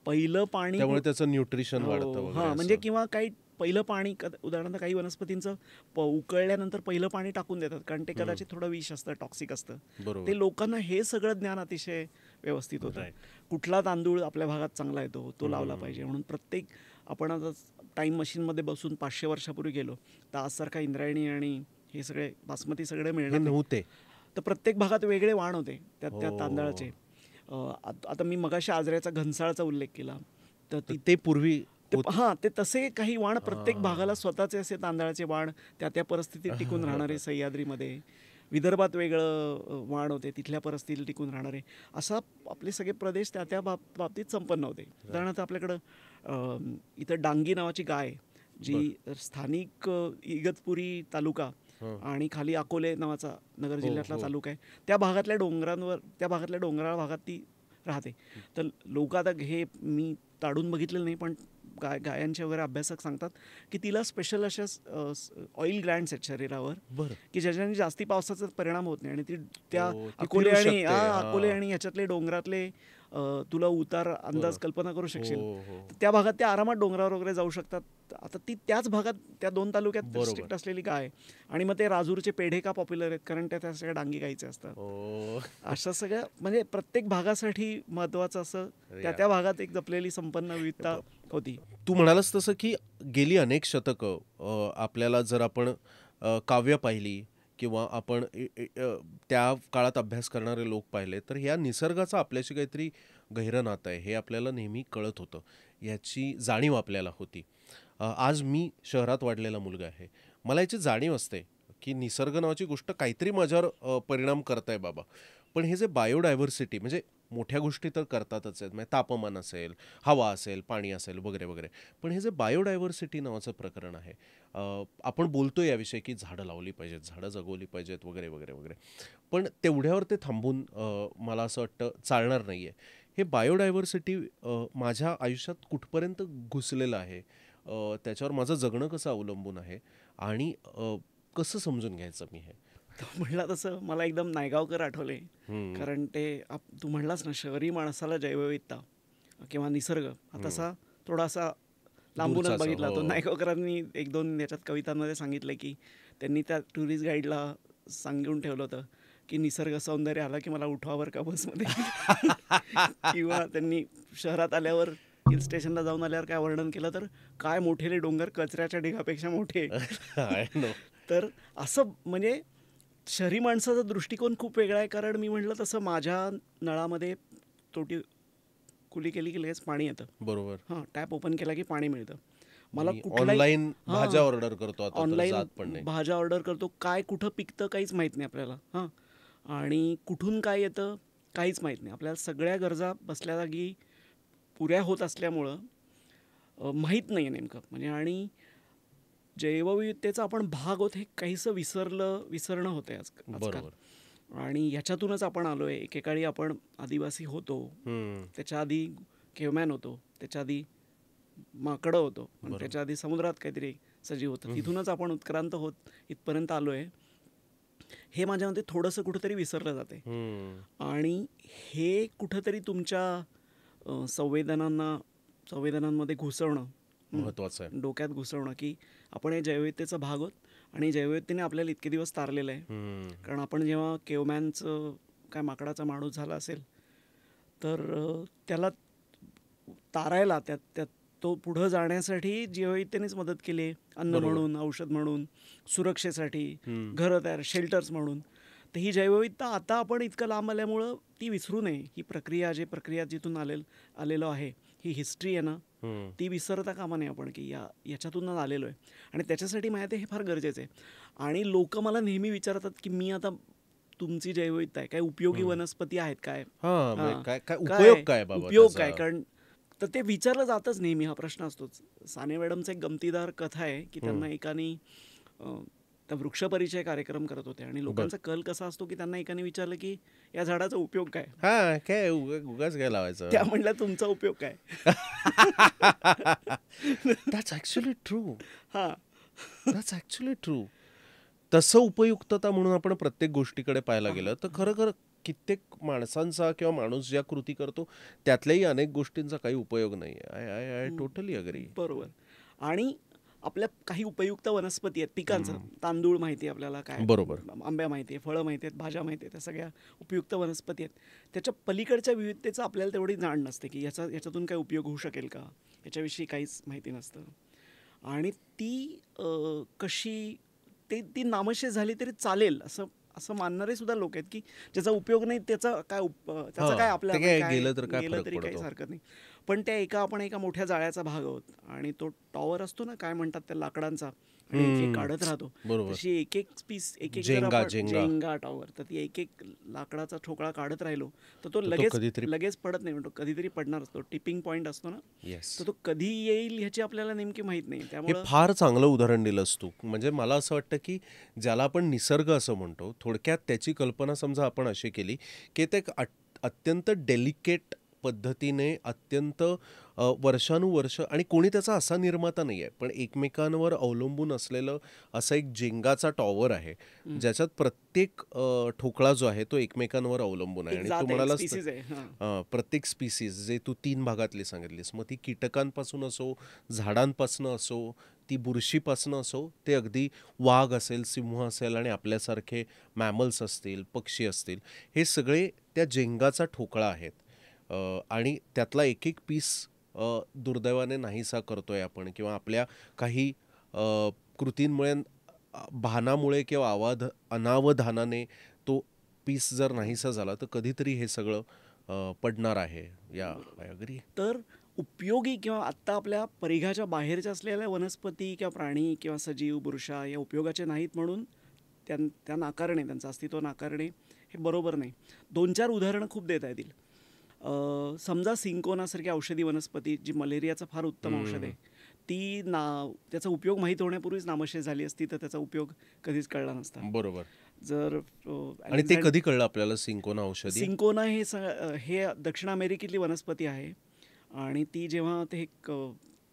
पहिलं पाणी,
त्यामुळे त्याचं न्यूट्रिशन वाढतं.
हां, म्हणजे किंवा काही पहिलं पाणी, उदाहरणार्थ काही वनस्पतींचं उकळल्यानंतर पहिलं पाणी टाकून देतात, कारण ते कदाचित थोडं विष असतं, टॉक्सिक असतं. ते लोकांना हे सगळं ज्ञान अतिशय व्यवस्थित होतं. कुठला तांदूळ आपल्या भागात चांगला येतो तो लावला पाहिजे म्हणून. प्रत्येक, आपण आता टाईम मशीनमध्ये बसून 500 वर्षापूर्वी गेलो तर आजसारखा इंद्रायणी आणि हे सगळे बासमती सगळे मिळणार
नव्हते.
तर प्रत्येक भागात वेगळे वाण होते त्या तांदळाचे. आता मी मगाशी आजऱ्याचा घनसाळचा उल्लेख केला, तर ते
पूर्वी
हां, ते तसे काही वाण प्रत्येक भागाला स्वतःचे असे तांदळाचे वाण, त्या परिस्थितीत टिकून राहणारे. सह्याद्रीमध्ये, विदर्भात वेगळं वाण होते, तिथल्या परिस्थितीत टिकून राहणारे. असा आपले सगळे प्रदेश त्या बाबतीत संपन्न होते. उदाहरणार्थ आपल्याकडं इथं डांगी नावाची गाय, जी स्थानिक इगतपुरी तालुका आणि खाली अकोले नावाचा नगर जिल्ह्यातला तालुका आहे, त्या भागातल्या डोंगराळ भागात ती राहते. तर लोक, आता हे मी ताडून बघितलेलं नाही, पण गायांचे वगैरे अभ्यासक सांगतात की तिला स्पेशल अशा ऑइल ग्लँड्स आहेत शरीरावर की ज्याच्याने जास्ती पावसाचा परिणाम होत नाही. आणि ती त्या अकोले आणि ह्याच्यातले डोंगरातले तुला उतार अंदाज कल्पना करू शकशील, त्या भागात त्या आरामात डोंगरावर वगैरे जाऊ शकतात. आता ती त्याच भागात, त्या 2 तालुक्यात रिस्ट्रिक्ट असलेली गाय. आणि मग ते राजूरचे पेढे का पॉप्युलर आहेत, कारण त्या सगळ्या डांगी गायचे असतात. अशा सगळ्या, म्हणजे प्रत्येक भागासाठी महत्त्वाचं असं त्या भागात एक जपलेली संपन्न विविधता होती.
तू म्हणालास तसं की गेली अनेक शतकं आपल्याला जर आपण काव्य पाहिली किंवा आपण त्या काळात अभ्यास करणारे लोक पाहिले तर ह्या निसर्गाचं आपल्याशी काहीतरी गहिरं नातं आहे हे आपल्याला नेहमी कळत होतं, याची जाणीव आपल्याला होती. आज मी शहरात वाढलेला मुलगा आहे, मला याची जाणीव असते की निसर्ग नावाची गोष्ट काहीतरी माझ्यावर परिणाम करत आहे बाबा. पण हे जे बायोडायव्हर्सिटी, म्हणजे मोठ्या गोष्टी तर करतातच आहेत, म्हणजे तापमान असेल, हवा असेल, पाणी असेल वगैरे वगैरे, पण हे जे बायोडायव्हर्सिटी नावाचं प्रकरण आहे, आपण बोलतो याविषयी की झाडं लावली पाहिजेत, झाडं जगवली पाहिजेत वगैरे वगैरे वगैरे, पण तेवढ्यावर ते थांबून मला असं वाटतं चालणार नाही आहे. हे बायोडायव्हर्सिटी माझ्या आयुष्यात कुठपर्यंत घुसलेलं आहे, त्याच्यावर माझं जगणं कसं अवलंबून आहे आणि कसं समजून घ्यायचं मी हे.
तो म्हणला तसं मला एकदम नायगावकर आठवले.
हम्म.
कारण ते तू म्हणलास ना, शहरी माणसाला जैवविविधता किंवा निसर्ग हा तसा थोडासा लांबूनच
दूरचाच,
बघितला.
हो.
तो नायगावकरांनी 1-2 याच्यात कवितांमध्ये सांगितलं की त्यांनी त्या टुरिस्ट गाईडला सांगून ठेवलं होतं की निसर्ग सौंदर्य आला की मला उठवावर का बसमध्ये. किंवा त्यांनी शहरात आल्यावर हिल स्टेशनला जाऊन आल्यावर काय वर्णन केलं तर काय मोठेले डोंगर कचऱ्याच्या ढिगापेक्षा मोठे.
I know.
तर असं म्हणजे शहरी माणसाचा दृष्टिकोन खूप वेगळा आहे. कारण मी म्हटलं तसं माझ्या नळामध्ये तोटी खुली केली की लगेच पाणी येतं.
बरोबर.
हां, टॅप ओपन केला की पाणी मिळतं. मला
ऑनलाईन भाज्या ऑर्डर करतो आता, तर
ऑनलाईन
जात पण नाही.
भाज्या ऑर्डर करतो. काय कुठं पिकतं काहीच माहीत नाही आपल्याला. हां, आणि कुठून काय येतं काहीच माहीत नाही. आपल्याला सगळ्या गरजा बसल्या जागी पुऱ्या होत असल्यामुळं माहीत नाही आहे नेमकं म्हणजे. आणि जैवविविधतेचा आपण भाग आहोत हे काहीसं विसरणं होतं आहे आजकाल.
बरोबर.
आणि ह्याच्यातूनच आपण आलो आहे. एकेकाळी आपण आदिवासी होतो, त्याच्या आधी केवमॅन होतो, त्याच्या आधी माकडं होतो, आणि त्याच्या आधी समुद्रात काहीतरी सजीव होतं. तिथूनच आपण उत्क्रांत होत इथपर्यंत आलो आहे. हे माझ्या मते थोडंसं कुठंतरी विसरलं जाते. आणि हे कुठंतरी तुमच्या संवेदनांमध्ये घुसवणं
महत्वाचं आहे.
डोक्यात घुसवणं की आपण हे जैवविविधतेचा भाग आहोत आणि जैवविविधतेने आपल्याला इतके दिवस तारलेलं आहे. कारण आपण जेव्हा केवमॅनचं काय माकडाचा माणूस झाला असेल तर त्याला तारायला त्यात तो पुढं जाण्यासाठी जैवविविधतेनेच मदत केली आहे. अन्न म्हणून, औषध म्हणून, सुरक्षेसाठी, घरं तयार, शेल्टर्स म्हणून. तर ही जैवविविधता आता आपण इतकं लांब आल्यामुळं ती विसरू नये. ही प्रक्रिया जिथून आलेलो आहे, ही हिस्ट्री आहे ना, ती विसरता कामा नये आपण की याच्यातूनच आलेलो आहे. आणि त्याच्यासाठी माहिती आहे हे फार गरजेचं आहे. आणि लोक मला नेहमी विचारतात की मी आता तुमची जैवविविधता आहे काय, उपयोगी वनस्पती आहेत काय,
उपयोग काय.
कारण तर ते विचारलं जातच नेहमी. हा प्रश्न असतोच. साने मॅडमचं एक गमतीदार कथा आहे की त्यांना एकाने त्या वृक्षपरिचय कार्यक्रम करत होते आणि लोकांचा कल कसा असतो की त्यांना एकाने विचारलं की या झाडाचा उपयोग काय.
काय उगाच काय लावायचं.
त्या म्हणल्या तुमचा उपयोग काय.
That's actually true.
हां,
दॅट्स ॲक्च्युअली ट्रू. तसं उपयुक्तता म्हणून आपण प्रत्येक गोष्टीकडे पाहायला गेलं तर खरं कित्येक माणसांचा किंवा माणूस ज्या कृती करतो त्यातल्याही अनेक गोष्टींचा काही उपयोग नाही आहे. I totally agree.
बरोबर. आणि आपल्या काही उपयुक्त वनस्पती आहेत पिकांचं. तांदूळ माहिती आहे आपल्याला काय,
बरोबर,
आंब्या माहिती आहे, फळं माहिती आहेत, भाज्या माहिती आहेत, त्या सगळ्या उपयुक्त वनस्पती आहेत. त्याच्या पलीकडच्या विविधतेचं आपल्याला तेवढी जाण नसते की याच्यातून काय उपयोग होऊ शकेल का, याच्याविषयी काहीच माहिती नसतं. आणि ती कशी ती नामशेष झाली तरी चालेल असं मानणारे सुद्धा लोक आहेत की ज्याचा उपयोग नाही त्याचा काय आपल्याला
गेलं
तरी काहीच हरकत नाही. पण आपण एका मोठ्या जाळ्याचा भाग आहोत आणि तो टॉवर असतो ना, काय म्हणतात त्या लाकडांचा, आणि एक काढत राहतो. तशी एक पीस जेंगा टॉवर, तर ती एक लाकडाचा ठोकळा काढत राहिलो तर तो लगेच पडत नाही. म्हणतो कधीतरी पडणार असतो. टिपिंग पॉईंट असतो ना, तर तो कधी येईल ह्याची आपल्याला नेमकी माहित नाही. त्यामुळे
फार चांगलं उदाहरण दिलंस तू. म्हणजे मला असं वाटतं की ज्याला आपण निसर्ग असं म्हणतो, थोडक्यात त्याची कल्पना समजा आपण अशी केली की ते अत्यंत डेलिकेट पद्धतीने अत्यंत वर्षानुवर्ष, आणि कोणी त्याचा असा निर्माता नाही आहे, पण एकमेकांवर अवलंबून असलेलं असं एक जेंगाचा टॉवर आहे ज्याच्यात प्रत्येक ठोकळा जो आहे तो एकमेकांवर अवलंबून आहे. आणि तू म्हणालास प्रत्येक स्पीसीज जे तू 3 भागातली सांगितलीस, मग ती कीटकांपासून असो, झाडांपासून असो, ती बुरशीपासून असो, ते अगदी वाघ असेल, सिंह असेल आणि आपल्यासारखे मॅमल्स असतील, पक्षी असतील, हे सगळे त्या जेंगाचा ठोकळा आहेत. आणि त्यातला एक पीस दुर्दैवाने नाहीसा करतोय आपण, किंवा आपल्या काही कृतींमुळे, भानामुळे किंवा अनावधानाने तो पीस जर नाहीसा झाला तर कधीतरी हे सगळं पडणार आहे. I agree.
तर उपयोगी किंवा आत्ता आपल्या परिघाच्या बाहेरच्या असलेल्या वनस्पती किंवा प्राणी किंवा सजीव बुरशा या उपयोगाचे नाहीत म्हणून त्या नाकारणे, त्यांचं अस्तित्व नाकारणे हे बरोबर नाही. 2-4 उदाहरणं खूप देता येतील. समजा सिंकोनासारखी औषधी वनस्पती जी मलेरियाचं फार उत्तम औषध आहे, ती त्याचा उपयोग माहीत होण्यापूर्वीच नामशेष झाली असती तर त्याचा उपयोग कधीच कळला नसता.
बरोबर.
आणि
ते कधी कळलं आपल्याला सिंकोना औषधी?
सिंकोना हे दक्षिण अमेरिकेतली वनस्पती आहे आणि ती जेव्हा ते एक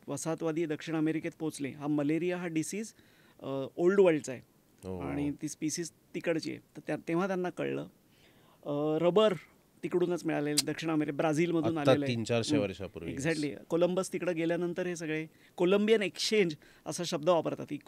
वसाहतवादी दक्षिण अमेरिकेत पोचले, हा मलेरिया हा डिसीज ओल्ड वर्ल्डचा आहे आणि ती स्पीसीज तिकडची आहे. तर तेव्हा त्यांना कळलं रबर तिकडूनच मिळालेलं, दक्षिण ब्राझीलमधून
आता
आलेलं
300-400 वर्षापूर्वी.
एक्झॅक्टली. कोलंबस तिकडे गेल्यानंतर हे सगळे कोलंबियन एक्सचेंज असा शब्द वापरतात. ही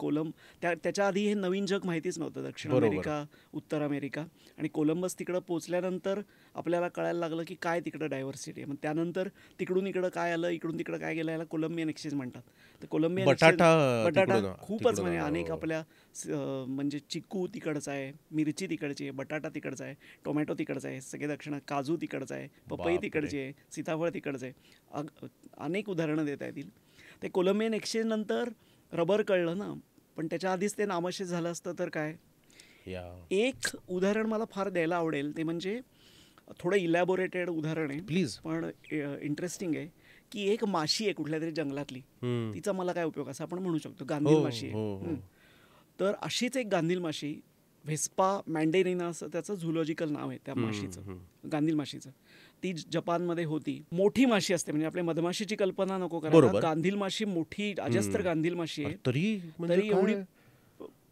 त्याच्या आधी हे नवीन जग माहितीच नव्हतं, दक्षिण अमेरिका, उत्तर अमेरिका. आणि कोलंबस तिकडं पोचल्यानंतर आपल्याला कळायला लागलं की काय तिकडं डायव्हर्सिटी आहे. मग त्यानंतर तिकडून इकडं काय आलं, इकडून तिकडं काय गेलं, याला कोलंबियन एक्सचेंज म्हणतात. तर कोलंबियन बटाटा खूपच म्हणजे अनेक आपल्या म्हणजे चिकू तिकडचा आहे, मिरची तिकडची आहे, बटाटा तिकडचा आहे, टोमॅटो तिकडचा आहे, सगळे दक्षिण, काजू तिकडचा आहे, पपई तिकडची आहे, सीताफळ तिकडचं आहे, अनेक उदाहरणं देता येतील. ते कोलंबियन एक्सचेंज नंतर रबर कळलं ना, पण त्याच्या आधीच ते नामशेष झालं असतं तर काय. एक उदाहरण मला फार द्यायला आवडेल, ते म्हणजे थोडं इलॅबोरेटेड उदाहरण आहे
प्लीज,
पण इंटरेस्टिंग आहे. की एक माशी आहे कुठल्या तरी जंगलातली, तिचा मला काय उपयोग असं आपण म्हणू शकतो, गांधील माशी आहे. तर अशीच एक गांधील माशी, व्हेस्पा मॅन्डेरिना असं त्याचं झुलॉजिकल नाव आहे त्या माशीचं, गांधील माशीचं. ती जपानमध्ये होती. मोठी माशी असते, म्हणजे आपल्या मधमाशीची कल्पना नको करायला. गांधील माशी मोठी, अजस्त्र गांधील माशी आहे, तरी एवढी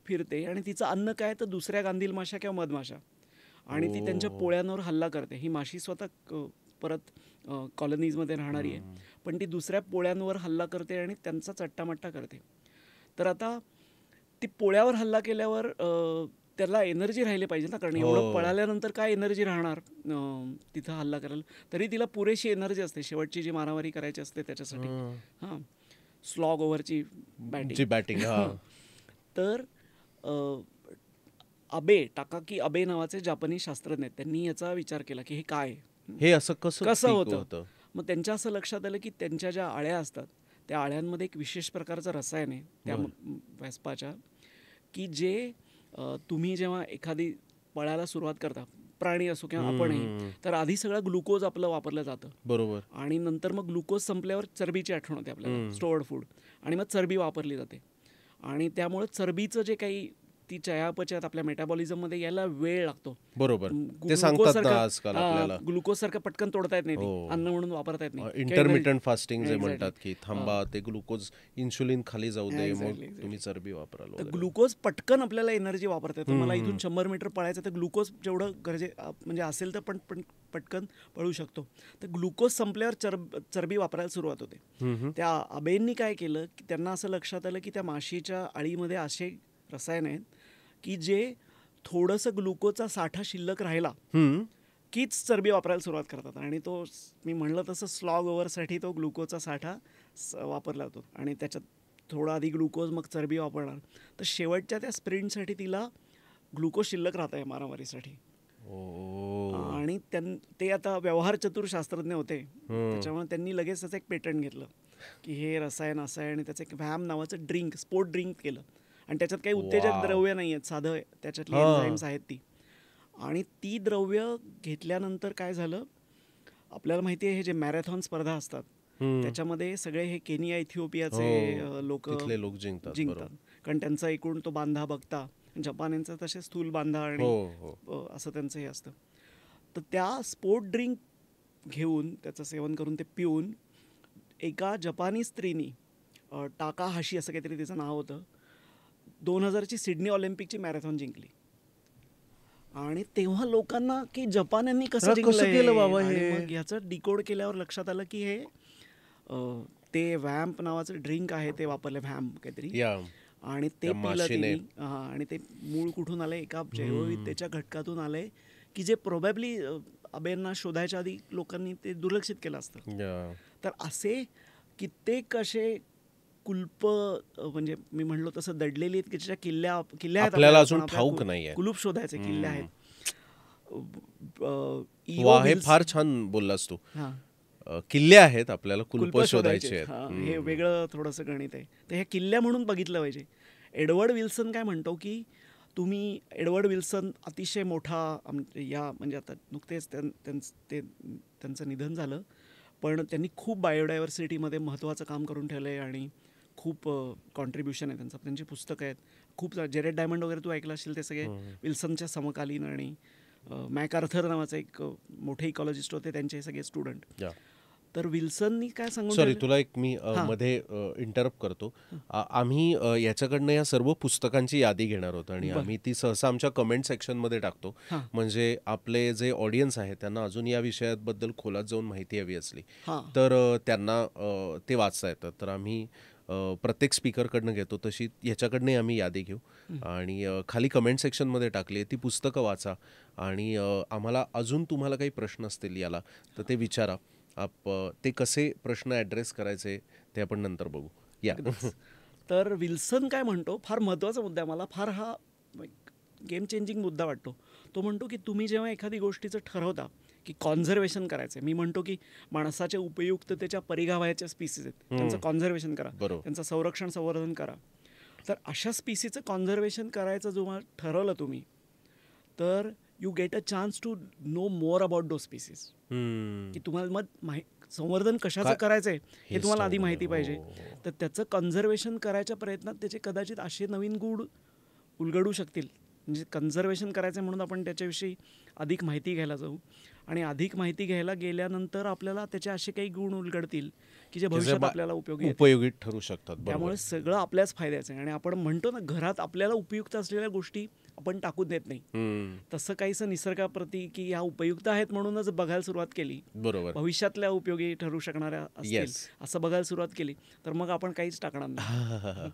फिरते. आणि तिचं अन्न काय तर दुसऱ्या गांधील माशा किंवा मधमाशा, आणि ती त्यांच्या पोळ्यांवर हल्ला करते. ही माशी स्वतः परत कॉलनीजमध्ये राहणारी आहे, पण ती दुसऱ्या पोळ्यांवर हल्ला करते आणि त्यांचा चट्टामट्टा करते. तर आता ती पोळ्यावर हल्ला केल्यावर त्याला एनर्जी राहिली पाहिजे ना, कारण एवढं पळाल्यानंतर काय एनर्जी राहणार तिथं हल्ला करायला. तरी तिला पुरेशी एनर्जी असते शेवटची जी मारामारी करायची असते त्याच्यासाठी. हां, स्लॉग ओव्हरची बॅटिंग. तर टाकाकी अबे नावाचे जापानी शास्त्रज्ञ आहेत, त्यांनी याचा विचार केला की हे काय,
हे असं कसं
होतं. मग त्यांच्या असं लक्षात आलं की त्यांच्या ज्या आळ्या असतात त्या आळ्यांमध्ये एक विशेष प्रकारचं रसायन आहे त्या व्हेस्पाच्या, की जे तुम्ही जेव्हा एखादी पळायला सुरुवात करता, प्राणी असो किंवा आपणही, तर आधी सगळं ग्लुकोज आपलं वापरलं जातं.
बरोबर.
आणि नंतर मग ग्लुकोज संपल्यावर चरबीची आठवण होते आपल्याला, स्टोअर्ड फूड, आणि मग चरबी वापरली जाते. आणि त्यामुळे चरबीचं जे काही ती चयापचयात आपल्या मेटाबॉलिझममध्ये यायला वेळ लागतो.
बरोबर, ते सांगतात ना आजकाल आपल्याला.
ग्लुकोज सारखं पटकन तोडता येत नाही, अन्न म्हणून वापरता येत नाही.
इंटरमिटंट फास्टिंग जे म्हणतात, की थांबा, ते ग्लुकोज इन्शुलिन खाली जाऊ दे, मग तुम्ही चरबी वापराल.
तर ग्लुकोज पटकन आपल्याला एनर्जी वापरता येतं. मला इथून 100 मीटर पळायचं, तर ग्लुकोज जेवढं म्हणजे असेल तर पण पटकन पळू शकतो. तर ग्लुकोज संपल्यावर चरबी वापरायला सुरुवात होते. त्या अबेंनी काय केलं की त्यांना असं लक्षात आलं की त्या माशीच्या अळीमध्ये असे रसायन आहेत की जे थोडंसं ग्लुकोजचा साठा शिल्लक राहिला कीच चरबी वापरायला सुरुवात करतात. आणि तो मी म्हणलं तसं स्लॉग ओव्हरसाठी तो ग्लुकोजचा साठा वापरला जातो, आणि त्याच्यात थोडा आधी ग्लुकोज मग चरबी वापरणार. तर शेवटच्या त्या स्प्रिंटसाठी तिला ग्लुकोज शिल्लक राहत आहे मारामारीसाठी. आणि ते आता व्यवहार चतुर शास्त्रज्ञ होते, त्याच्यामुळे त्यांनी लगेच त्याचं एक पेटंट घेतलं की हे रसायन असं आहे, आणि त्याचं एक व्हॅम नावाचं ड्रिंक, स्पोर्ट ड्रिंक केलं. आणि त्याच्यात काही उत्तेजक द्रव्य नाही आहेत, साधं त्याच्यातली एन्झाईम्स आहेत ती. आणि ती द्रव्य घेतल्यानंतर काय झालं, आपल्याला माहिती आहे हे जे मॅरेथॉन स्पर्धा असतात त्याच्यामध्ये सगळे हे केनिया, इथिओपियाचे लोक जिंकतात, कारण त्यांचा एकूण तो बांधा बघता. जपान्यांचं तसे स्थूल बांधा आणि असं त्यांचं हे असतं. तर त्या स्पोर्ट ड्रिंक घेऊन, त्याचं सेवन करून, ते पिऊन एका जपानी स्त्रीनी, टाकाहाशी असं काहीतरी तिचं नाव होतं, 2000ची सिडनी ऑलिम्पिकची मॅरेथॉन जिंकली. आणि तेव्हा लोकांना की जपान्यांनी कसं
केलं बाबा हे,
मग ह्याचं डिकोड केल्यावर लक्षात आलं की हे ते व्हॅम्प नावाचं ड्रिंक आहे ते वापरले, व्हॅम्प काहीतरी, आणि ते पिलं तिने. आणि ते मूळ कुठून आले, एका जैवविद्येच्या घटकातून आले की जे प्रोबॅबली अबेंना शोधायच्या आधी लोकांनी ते दुर्लक्षित केलं असतं. तर असे कित्येक असे कुलप, म्हणजे मी म्हणलो तसं दडलेली आहेत की ज्याच्या किल्ल्या
आपल्याला अजून ठाऊक नाहीये,
कुलूप शोधायचे किल्ले आहेत.
हे फार छान बोललास तू. किल्ले आहेत, आपल्याला कुलप शोधायचे आहेत.
हे वेगळं थोडंसं गणित आहे. तर हे किल्ल्या म्हणून बघितलं पाहिजे. एडवर्ड विल्सन काय म्हणतो की तुम्ही, एडवर्ड विल्सन अतिशय मोठा म्हणजे आता नुकतेच त्यांचं निधन झालं, पण त्यांनी खूप बायोडायव्हर्सिटीमध्ये महत्त्वाचं काम करून ठेवलं आहे आणि खूप कॉन्ट्रीब्युशन आहे त्यांचं. त्यांची पुस्तकं आहेत खूप. जेरेड डायमंड वगैरे तू ऐकलं असेल, ते सगळे विल्सनच्या समकालीन. आणि मॅकआर्थर नावाचं एक मोठे इकॉलॉजिस्ट होते, त्यांचे सगळे स्टुडंट. तर विल्सननी काय सांगून
सॉरी
ठेवलं?
तुला एक मी
हां.
मध्ये इंटरप्ट करतो. आम्ही याच्याकडनं या सर्व पुस्तकांची यादी घेणार आहोत आणि
बरं.
आम्ही ती सहसा आमच्या कमेंट सेक्शनमध्ये टाकतो.
हां.
म्हणजे आपले जे ऑडियन्स आहे त्यांना अजून या विषयाबद्दल खोलात जाऊन माहिती हवी असली
हां.
तर त्यांना ते वाचता येतं. तर आम्ही प्रत्येक स्पीकरकडनं घेतो तशी ह्याच्याकडनंही आम्ही यादी घेऊ आणि खाली कमेंट सेक्शनमध्ये टाकली आहे ती पुस्तकं वाचा आणि आम्हाला अजून तुम्हाला काही प्रश्न असतील याला तर ते विचारा. ते कसे प्रश्न ॲड्रेस करायचे ते आपण नंतर बघू या.
तर विल्सन काय म्हणतो, फार महत्त्वाचा मुद्दा आहे, मला फार हा गेम चेंजिंग मुद्दा वाटतो. तो म्हणतो की तुम्ही जेव्हा एखादी गोष्टीचं ठरवता की कॉन्झर्वेशन करायचं आहे, मी म्हणतो की माणसाच्या उपयुक्ततेच्या परिघाबाहेरच्या स्पीसीज आहेत त्यांचं कॉन्झर्वेशन करा,
बरोबर.
त्यांचं संरक्षण संवर्धन करा. तर अशा स्पीसीचं कॉन्झर्वेशन करायचं जेव्हा ठरवलं तुम्ही, तर you get a chance to know more about those species. की तुम्हाला मग संवर्धन कशाचं करायचं आहे हे तुम्हाला आधी माहिती पाहिजे. तर त्याचं कन्झर्वेशन करायच्या प्रयत्नात त्याचे कदाचित असे नवीन गुण उलगडू शकतील. म्हणजे कन्झर्वेशन करायचं म्हणून आपण त्याच्याविषयी अधिक माहिती घ्यायला जाऊ आणि अधिक माहिती घ्यायला गेल्यानंतर आपल्याला त्याचे असे काही गुण उलगडतील की जे भविष्यात आपल्याला
उपयोगी ठरू शकतात.
त्यामुळे सगळं आपल्याच फायद्याचं आहे. आणि आपण म्हणतो ना, घरात आपल्याला उपयुक्त असलेल्या गोष्टी आपण टाकून देत नाही, तसं काहीसं निसर्गाप्रती की ह्या उपयुक्त आहेत म्हणूनच बघायला सुरुवात केली,
बरोबर,
भविष्यातल्या उपयोगी ठरू शकणाऱ्या असतील असं बघायला सुरुवात केली, तर मग आपण काहीच टाकणार नाही.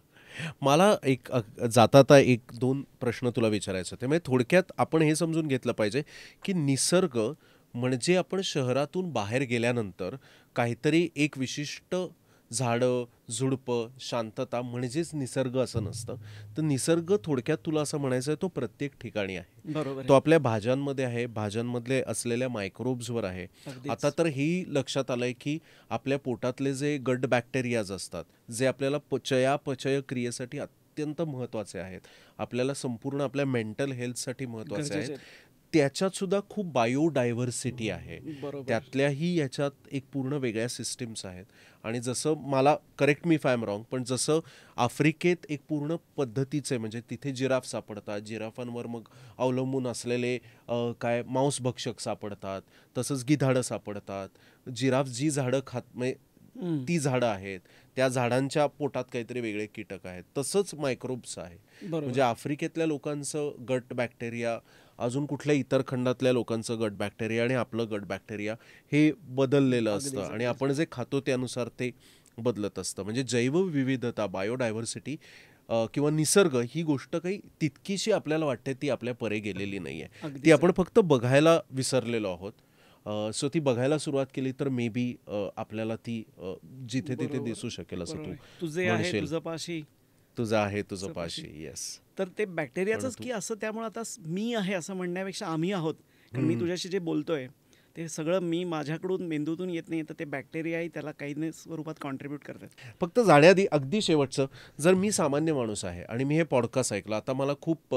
मला एक जाता एक दोन प्रश्न तुला विचारायचं होते. म्हणजे थोडक्यात आपण हे समजून घेतलं पाहिजे की निसर्ग म्हणजे आपण शहरातून बाहेर गेल्यानंतर काहीतरी एक विशिष्ट झाडं झुडपं शांतता म्हणजेच निसर्ग असं नसतं. तर निसर्ग थोडक्यात तुला असं म्हणायचं आहे तो प्रत्येक ठिकाणी आहे.
बरोबर.
तो आपल्या भाज्यांमध्ये आहे, भाज्यांमधले असलेल्या मायक्रोब्सवर आहे. आता तर ही लक्षात आलंय की आपल्या पोटातले जे गट बॅक्टेरियाज असतात जे आपल्याला चयापचय क्रियेसाठी अत्यंत महत्त्वाचे आहेत, आपल्याला संपूर्ण आपल्या मेंटल हेल्थसाठी महत्त्वाचे आहेत, त्याच्यात सुद्धा खूप बायोडायव्हर्सिटी आहे. त्यातल्याही याच्यात एक पूर्ण वेगळ्या सिस्टीम्स आहेत. आणि जसं मला correct me if I am wrong पण जसं आफ्रिकेत एक पूर्ण पद्धतीचे म्हणजे तिथे जिराफ सापडतात, जिराफांवर मग अवलंबून असलेले काय मांसभक्षक सापडतात, तसंच गिधाडं सापडतात. जिराफ जी झाडं खात म्हणजे ती झाडं आहेत त्या झाडांच्या पोटात काहीतरी वेगळे कीटक आहेत, तसंच मायक्रोब्स आहे. म्हणजे आफ्रिकेतल्या लोकांचं गट बॅक्टेरिया अजून कुठल्या इतर खंडातल्या लोकांचं गट बॅक्टेरिया आणि आपलं गट बॅक्टेरिया हे बदललेलं असतं आणि आपण जे खातो त्यानुसार ते बदलत असतं. म्हणजे जैवविविधता बायोडायव्हर्सिटी किंवा निसर्ग ही गोष्ट काही तितकीशी आपल्याला वाटते ती आपल्या परे गेलेली नाही आहे. ती आपण फक्त बघायला विसरलेलो आहोत. सो ती बघायला सुरुवात केली तर मे बी आपल्याला ती जिथे तिथे दिसू शकेल असं तू
तुझे आहे तुझं पाशी
तुझं आहे तुझं पाशी. येस.
तर ते बॅक्टेरियाचंच की असं, त्यामुळे आता मी आहे असं म्हणण्यापेक्षा आम्ही आहोत. कारण मी तुझ्याशी जे बोलतोय ते सगळं मी माझ्याकडून मेंदूतून येत नाही, तर ते बॅक्टेरियाही त्याला काही स्वरूपात कॉन्ट्रीब्यूट करतात.
फक्त जाण्याआधी अगदी शेवटचं, जर मी सामान्य माणूस आहे आणि मी हे पॉडकास्ट ऐकलं, आता मला खूप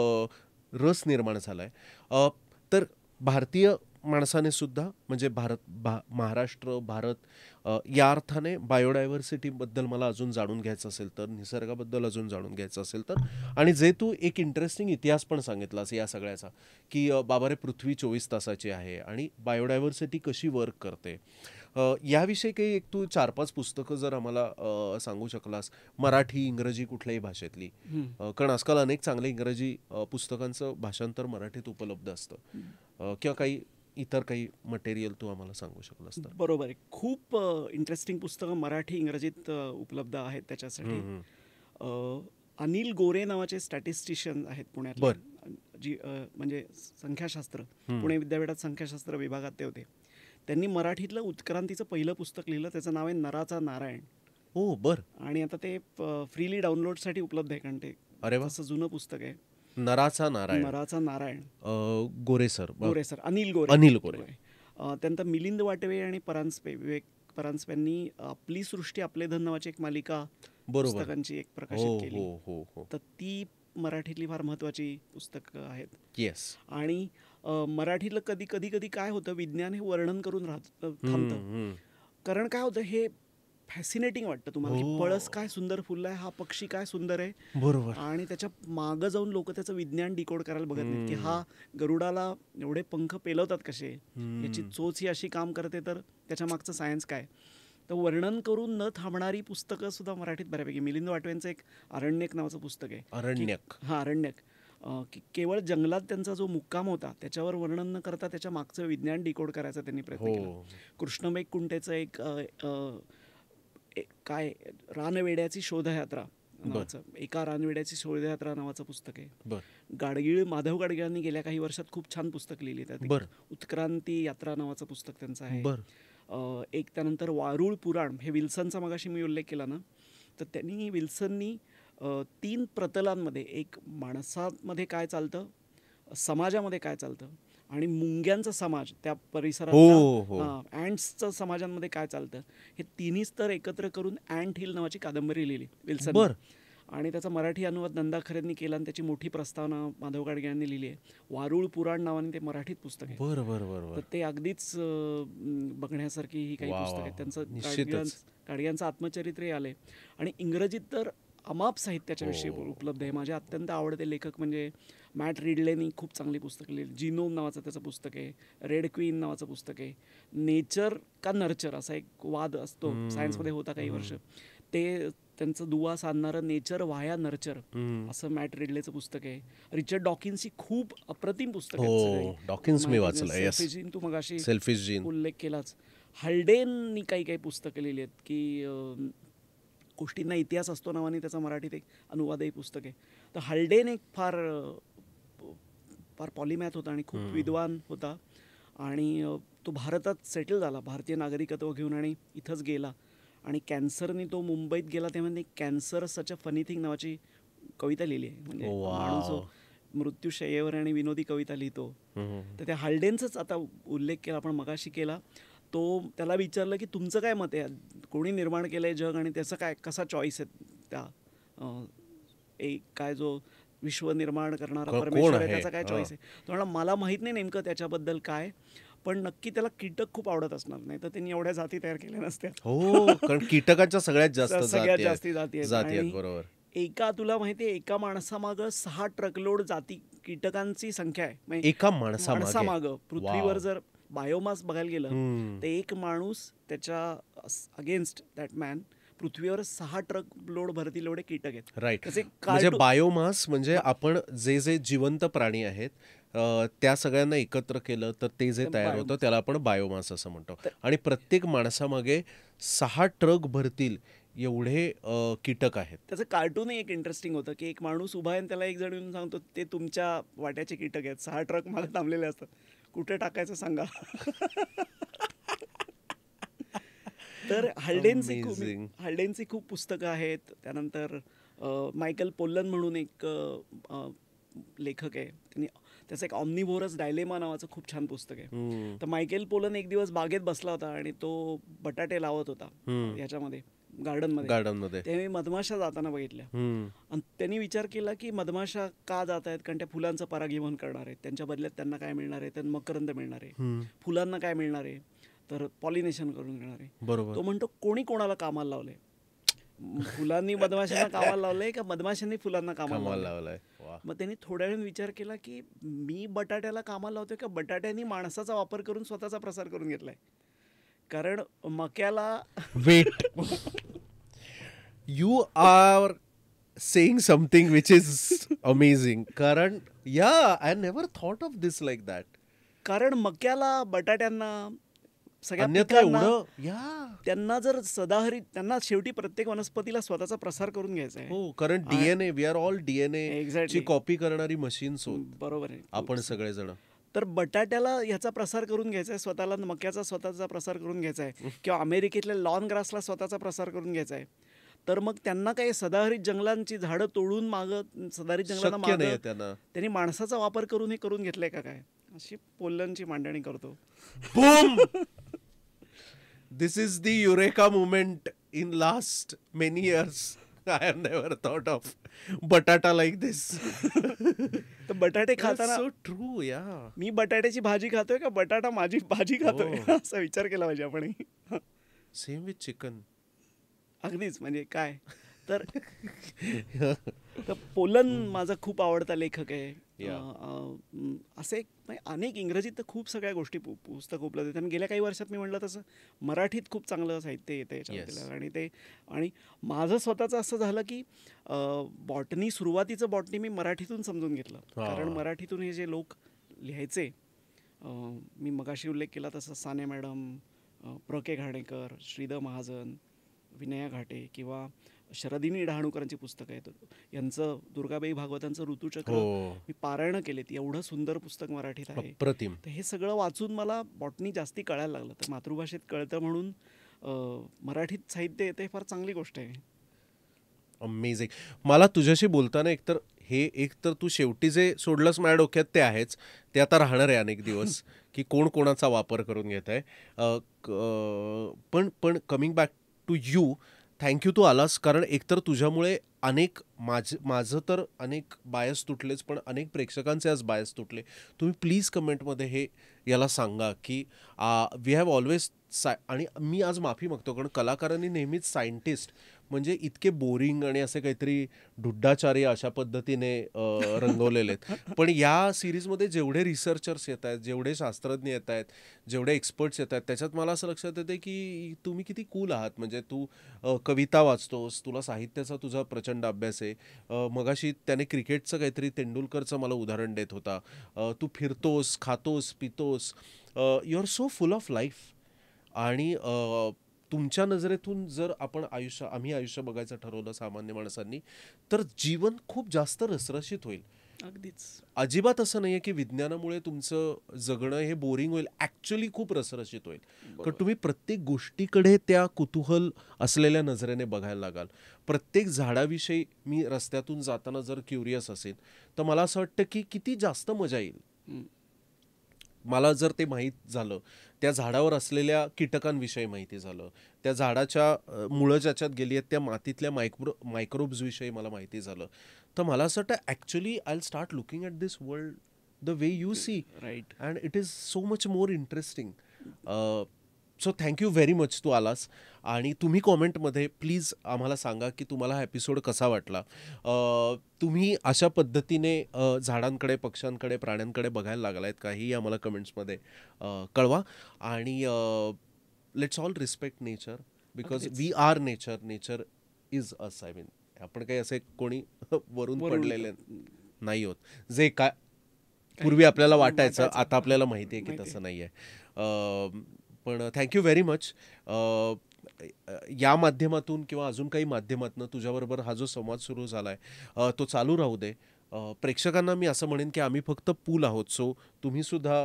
रस निर्माण झाला आहे, तर भारतीय माणसाने सुद्धा म्हणजे महाराष्ट्र भारत या अर्थाने बायोडायव्हर्सिटीबद्दल मला अजून जाणून घ्यायचं असेल तर, निसर्गाबद्दल अजून जाणून घ्यायचं असेल तर, आणि जे तू एक इंटरेस्टिंग इतिहास पण सांगितलास या सगळ्याचा की बाबा रे पृथ्वी 24 तासाची आहे आणि बायोडायव्हर्सिटी कशी वर्क करते, याविषयी काही एक तू 4-5 पुस्तकं जर आम्हाला सांगू शकलास, मराठी इंग्रजी कुठल्याही भाषेतली, कारण आजकाल अनेक चांगले इंग्रजी पुस्तकांचं भाषांतर मराठीत उपलब्ध असतं, किंवा काही इतर काही मटेरियल तू आम्हाला सांगू शकलास तर.
बरोबर आहे. खूप इंटरेस्टिंग पुस्तकं मराठी इंग्रजीत उपलब्ध आहेत त्याच्यासाठी. अनिल गोरे नावाचे स्टॅटिस्टिशियन आहेत पुण्यातले, जी म्हणजे संख्याशास्त्र, पुणे विद्यापीठात संख्याशास्त्र विभागात ते होते. त्यांनी मराठीतलं उत्क्रांतीचं पहिलं पुस्तक लिहिलं, त्याचं नाव आहे नराचा नारायण.
हो बर.
आणि आता ते फ्रीली डाउनलोडसाठी उपलब्ध आहे, कारण ते असं जुनं पुस्तक आहे.
नराचा नारायण.
नराचा नारायण.
गोरे सर
अनिल गोरे. त्यानंतर मिलिंद वाटवे आणि विवेक परांजपेंनी आपली सृष्टी आपले धन नावाची एक मालिका पुस्तकांची एक प्रकाशित केली. तर ती मराठीतली फार महत्त्वाची पुस्तकं आहेत.
येस.
आणि मराठीतलं कधी कधी काय होतं, विज्ञान हे वर्णन करून थांबतं. कारण काय होतं, हे फॅसिनेटिंग वाटतं तुम्हाला की पळस काय सुंदर फुलला आहे, हा पक्षी काय सुंदर आहे.
बरोबर.
आणि त्याच्या मागं जाऊन लोक त्याचं विज्ञान डिकोड करायला बघत नाहीत की हा गरुडाला एवढे पंख पेलवतात कसे, याची चोच ही अशी काम करते, तर त्याच्या मागचं सायन्स काय. तर वर्णन करून न थांबणारी पुस्तकं सुद्धा मराठीत बऱ्यापैकी. मिलिंद वाटवेंचं एक अरण्यक नावाचं पुस्तक आहे.
अरण्यक.
हां, अरण्यक. की केवळ जंगलात त्यांचा जो मुक्काम होता त्याच्यावर वर्णन न करता त्याच्या मागचं विज्ञान डिकोड करायचा त्यांनी प्रयत्न केला. कृष्णमेघ कुंटेचं एक काय रानवेड्याची शोधयात्रा नावाचं, एका रानवेड्याची शोधयात्रा नावाचं पुस्तक आहे. गाडगीळ, माधव गाडगिळांनी गेल्या काही वर्षात खूप छान पुस्तक लिहिली. त्यात उत्क्रांती यात्रा नावाचं पुस्तक त्यांचं आहे. एक त्यानंतर वारुळ पुराण, हे विल्सनचा मगाशी मी उल्लेख केला ना, तर त्यांनी विल्सननी 3 प्रतलांमध्ये, एक माणसामध्ये काय चालतं, समाजामध्ये काय चालतं, आणि मुंग्यांचा समाज त्या परिसरात, अँट्सचं समाजांमध्ये काय चालतं, हे तिन्ही स्तर एकत्र करून अँट हिल नावाची कादंबरी लिहिली विल्सन. आणि त्याचा मराठी अनुवाद नंदा खरेंनी केला आणि त्याची मोठी प्रस्तावना माधव गाडगिळांनी लिहिली आहे. वारुळ पुराण नावाने ते मराठीत पुस्तक आहे. तर ते अगदीच बघण्यासारखी ही काही पुस्तक आहेत. त्यांचं गाडगिळांचं आत्मचरित्र आले. आणि इंग्रजीत तर अमाप साहित्याच्या विषयी उपलब्ध आहे. माझे अत्यंत आवडते लेखक म्हणजे मॅट रिडलेनी खूप चांगली पुस्तकं लिहिली. जीनोम नावाचं त्याचं पुस्तक आहे. रेड क्वीन नावाचं पुस्तक आहे. नेचर का नर्चर असा एक वाद असतो सायन्समध्ये होता काही वर्ष, ते त्यांचं दुवा साधणारं नेचर व्हाया नर्चर असं मॅट रिडलेचं पुस्तक आहे. रिचर्ड डॉकिन्सची खूप अप्रतिम पुस्तक आहे. तू मगाशी उल्लेख केलाच. हल्डेननी काही काही पुस्तकं लिहिली आहेत की गोष्टींना इतिहास असतो नावाने त्याचा मराठीत एक अनुवादही पुस्तक आहे. तर हल्डेन एक फार पॉलिमॅथ होता आणि खूप विद्वान होता. आणि तो भारतात सेटल झाला, भारतीय नागरिकत्व घेऊन, आणि इथंच गेला. आणि कॅन्सरनी तो मुंबईत गेला तेव्हा cancer such a funny thing नावाची कविता लिहिली आहे. म्हणजे माणूस जो मृत्यूशय्येवर आणि विनोदी कविता लिहितो. तर त्या हल्डेनचाच आता उल्लेख केला आपण मगाशी केला. तो त्याला विचारलं की तुमचं काय मत आहे, कोणी निर्माण केलं आहे जग आणि त्याचं काय, कसा चॉईस आहे, त्या एक काय जो विश्व निर्माण करणारा परमेश्वर आहे त्याचा काय चॉईस आहे. तो म्हणाला मला माहीत नाही नेमकं त्याच्याबद्दल काय, पण नक्की त्याला कीटक खूप आवडत असणार, नाही तर त्यांनी एवढ्या जाती तयार केल्या नसत्या.
कारण कीटकांच्या सगळ्यात
जास्ती जाती आहेत. बरोबर. तुला माहिती आहे एका माणसामागं 6 ट्रकलोड जाती कीटकांची संख्या आहे.
एका माणसामागं
पृथ्वीवर जर बायोमास बघायला गेलं तर एक माणूस त्याच्या अगेन्स्ट दॅट मॅन पृथ्वीवर 6 ट्रक लोड भरतील एवढे कीटक आहेत.
राईट. म्हणजे बायोमास म्हणजे आपण जे जे जिवंत प्राणी आहेत त्या सगळ्यांना एकत्र केलं तर ते जे तयार होतं त्याला आपण बायोमास असं म्हणतो. आणि प्रत्येक माणसामागे 6 ट्रक भरतील एवढे कीटक आहेत.
त्याचं कार्टूनही एक इंटरेस्टिंग होतं की एक माणूस उभा आहे आणि त्याला एक जण येऊन सांगतो ते तुमच्या वाट्याचे कीटक आहेत, 6 ट्रक मागे थांबलेले असतात, कुठे टाकायचं सांगा. तर हल्डेनची खूप पुस्तकं आहेत. त्यानंतर मायकल पोलन म्हणून एक लेखक आहे, त्यांनी त्याचं एक ऑम्निव्होरस डायलेमा नावाचं खूप छान पुस्तक आहे. तर मायकेल पोलन एक दिवस बागेत बसला होता आणि तो बटाटे लावत होता ह्याच्यामध्ये गार्डनमध्ये. त्याने मधमाशा जाताना बघितल्या आणि त्यांनी विचार केला की मधमाशा का जात आहेत, कारण त्या फुलांचं परागीभवन करणार आहेत, त्यांच्या बदल्यात त्यांना काय मिळणार आहे, त्यांना मकरंद मिळणार आहे. फुलांना काय मिळणार आहे, तर पॉलिनेशन करून घेणार आहे. तो म्हणतो कोणी कोणाला कामाला लावलंय, फुलांनी मधमाशांना कामाला लावलंय का मधमाशांनी फुलांना कामाला लावलंय. मग त्यांनी थोड्या वेळ विचार केला की मी बटाट्याला कामाला लावतोय का बटाट्यानी माणसाचा वापर करून स्वतःचा प्रसार करून घेतलाय. कारण मक्याला
wait you are saying something which is amazing. कारण I never thought of this like that.
कारण मक्याला बटाट्यांना त्यांना जर सदाहरित त्यांना शेवटी प्रत्येक वनस्पतीला स्वतःचा प्रसार करून घ्यायचा आहे.
हो, कारण DNA we are all DNA ची कॉपी करणारी मशीन्स होत.
बरोबर आहे,
आपण सगळेजण.
तर बटाट्याला ह्याचा प्रसार करून घ्यायचा आहे, स्वतःला मक्याचा स्वतःचा प्रसार करून घ्यायचा आहे, किंवा अमेरिकेतल्या लॉन ग्रासला स्वतःचा प्रसार करून घ्यायचा आहे. तर मग त्यांना काही सदाहरित जंगलांची झाडं तोडून सदाहरित जंगलांना मागं त्यांनी माणसाचा वापर करून हे करून घेतलंय का काय, अशी पोलनची मांडणी करतो.
Boom. This is the Eureka moment in last many years. I have never thought of batata like this.
तर बटाटे खाताना
so true, yeah.
मी बटाट्याची भाजी खातोय का बटाटा माझी भाजी खातोय असा विचार केला पाहिजे आपण.
Same with chicken.
अगदीच म्हणजे काय तर तर पोलन माझा खूप आवडता लेखक आहे. असे म्हणजे अनेक इंग्रजीत तर खूप सगळ्या गोष्टी पुस्तकं उपलब्ध आहेत आणि गेल्या काही वर्षात मी म्हटलं तसं मराठीत खूप चांगलं साहित्य येतं याच्याबद्दल. आणि माझं स्वतःचं असं झालं की सुरुवातीचं बॉटनी मी मराठीतून समजून घेतलं, कारण मराठीतून हे जे लोक लिहायचे, मी मगाशी उल्लेख केला तसं साने मॅडम, प्र के घाणेकर, श्रीधर महाजन, विनया घाटे किंवा शरदिनी डहाणूकरांची पुस्तकं आहेत, यांचं दुर्गाबाई भागवतांचं ऋतुचक्र मी पारायणं केलेत. एवढं सुंदर पुस्तक मराठीत आहे,
अप्रतिम.
तर हे सगळं वाचून मला बॉटनी जास्ती कळायला लागलं. तर मातृभाषेत कळतं म्हणून मराठीत साहित्य येतं, हे फार चांगली गोष्ट आहे.
अमेझिंग. मला तुझ्याशी बोलताना एकतर तू शेवटी जे सोडलंस माझ्या डोक्यात ते आहेच, ते आता राहणार आहे अनेक दिवस की कोण कोणाचा वापर करून घेत आहे. पण coming back to you, thank you तू आलास, कारण एकतर तुझ्यामुळे माझं तर अनेक बायस तुटलेच, पण अनेक प्रेक्षकांचे आज बायस तुटले. तुम्ही प्लीज कमेंटमध्ये याला सांगा की वी हॅव ऑलवेज आणि मी आज माफी मागतो, कारण कलाकारांनी नेहमीच सायंटिस्ट म्हणजे इतके बोरिंग आणि असे काहीतरी ढुड्डाचार्य अशा पद्धतीने रंगवलेले आहेत. पण या सिरीजमध्ये जेवढे रिसर्चर्स येत आहेत, जेवढे शास्त्रज्ञ येत आहेत, जेवढे एक्सपर्ट्स येत आहेत, त्याच्यात मला असं लक्षात येते की तुम्ही किती कूल आहात. म्हणजे तू कविता वाचतोस, तुला साहित्याचा तुझा प्रचंड अभ्यास आहे. मगाशी त्याने क्रिकेटचं काहीतरी तेंडुलकरचं मला उदाहरण देत होता. तू फिरतोस, खातोस, पितोस, you are so full of life. आणि तुमच्या नजरेतून जर आम्ही आयुष्य बघायचं ठरवलं सामान्य माणसांनी, तर जीवन खूप जास्त रसरशीत होईल.
अगदीच.
अजिबात असं नाहीये की विज्ञानामुळे तुमचं जगणं हे बोरिंग होईल. ॲक्च्युली खूप रसरशीत होईल, कारण तुम्ही प्रत्येक गोष्टीकडे त्या कुतूहल असलेल्या नजरेने बघायला लागाल. प्रत्येक झाडाविषयी मी रस्त्यातून जाताना जर क्युरियस असेल, तर मला असं वाटतं की किती जास्त मजा येईल. मला जर ते माहीत झालं, त्या झाडावर असलेल्या कीटकांविषयी माहिती झालं, त्या झाडाच्या मुळं ज्याच्यात गेली आहेत त्या मातीतल्या मायक्रोब्सविषयी मला माहिती झालं, तर मला असं वाटतं actually I will start looking at this world the way you see,
right,
and it is so much more interesting. So thank you very much तू आलास. आणि तुम्ही कॉमेंटमध्ये प्लीज आम्हाला सांगा की तुम्हाला हा एपिसोड कसा वाटला. तुम्ही अशा पद्धतीने झाडांकडे, पक्ष्यांकडे, प्राण्यांकडे बघायला लागलायत का, ही आम्हाला कमेंट्समध्ये कळवा. आणि let's all respect nature, because we are nature, nature is us. I mean आपण काही असे कोणी वरून पडलेले नाही होत. जे काय पूर्वी आपल्याला वाटायचं, आता आपल्याला माहिती आहे की तसं नाही आहे. पण थँक्यू व्हेरी मच. या माध्यमातून किंवा अजून काही माध्यमातून तुझ्याबरोबर हा जो संवाद सुरू झाला आहे तो चालू राहू दे. प्रेक्षकांना मी असं म्हणेन की आम्ही फक्त पूल आहोत. सो तुम्ही सुद्धा,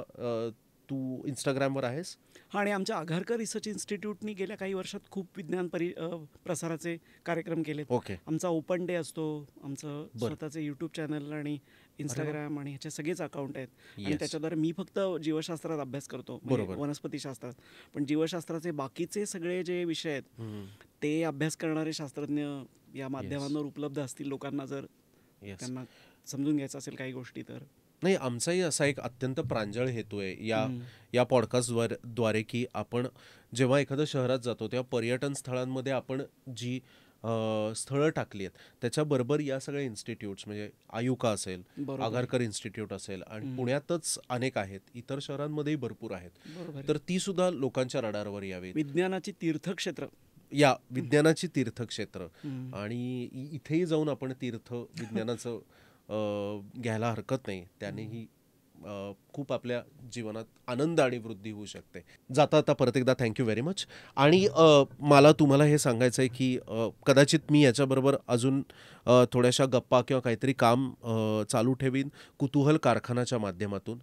तू इंस्टाग्रामवर आहेस?
हां, आणि आमच्या आघारकर रिसर्च इन्स्टिट्यूटनी गेल्या काही वर्षात खूप विज्ञान प्रसाराचे कार्यक्रम केलेत.
ओके.
आमचा ओपन डे असतो, आमचं स्वतःचं यूट्यूब चॅनल आणि इंस्टाग्राम आणि ह्याचे सगळेच अकाउंट आहेत. आणि त्याच्याद्वारे मी फक्त जीवशास्त्रात अभ्यास करतो, म्हणजे वनस्पतीशास्त्रात. पण जीवशास्त्राचे बाकीचे सगळे जे विषय आहेत ते अभ्यास करणारे शास्त्रज्ञ या माध्यमांवर उपलब्ध असतील लोकांना, जर त्यांना समजून घ्यायचं असेल काही गोष्टी तर.
नाही, आमचाही असा एक अत्यंत प्रांजळ हेतू आहे या पॉडकास्टद्वारे की आपण जेव्हा एखाद्या शहरात जातो तेव्हा पर्यटन स्थळांमध्ये आपण जी स्थळं टाकली आहेत त्याच्याबरोबर या सगळ्या इन्स्टिट्यूट्स, म्हणजे आयुका असेल, आघारकर इन्स्टिट्यूट असेल, आणि पुण्यातच अनेक आहेत, इतर शहरांमध्येही भरपूर आहेत, तर ती सुद्धा लोकांच्या रडारवर यावीत.
विज्ञानाची तीर्थक्षेत्र,
विज्ञानाची तीर्थक्षेत्र. आणि इथेही जाऊन आपण तीर्थ विज्ञानाचं घ्यायला हरकत नाही. त्यानेही खूप आपल्या जीवनात आनंद आणि वृद्धी होऊ शकते. जाता आता परत एकदा थँक्यू व्हेरी मच. आणि मला तुम्हाला हे सांगायचं आहे की कदाचित मी याच्याबरोबर अजून थोड्याशा गप्पा किंवा काहीतरी काम चालू ठेवीन कुतूहल कारखानाच्या माध्यमातून.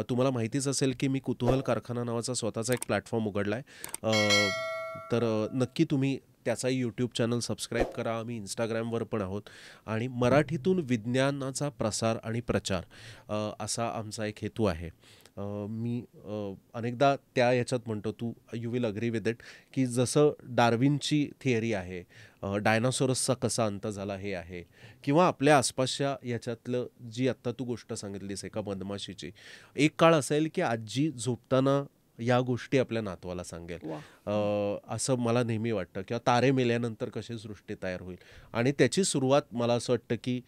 तुम्हाला माहितीच असेल की मी कुतूहल कारखाना नावाचा स्वतःचा एक प्लॅटफॉर्म उघडला आहे. तर नक्की तुम्ही त्याचाही यूट्यूब चॅनल सबस्क्राईब करा. आम्ही इंस्टाग्रामवर पण आहोत. आणि मराठीतून विज्ञानाचा प्रसार आणि प्रचार असा आमचा एक हेतू आहे. मी अनेकदा त्या ह्याच्यात म्हणतो, you will agree with it, की जसं डार्विनची थिअरी आहे, डायनासोरसचा कसा अंत झाला हे आहे, किंवा आपल्या आसपासच्या याच्यातलं जी आत्ता तू गोष्ट सांगितलीस एका मधमाशीची, एक काळ असेल की आजी झोपताना या गोष्टी आपल्या नातवाला सांगेल.
वा.
असं मला नेहमी वाटतं. किंवा तारे मेल्यानंतर कशी सृष्टी तयार होईल, आणि त्याची सुरुवात मला असं वाटतं की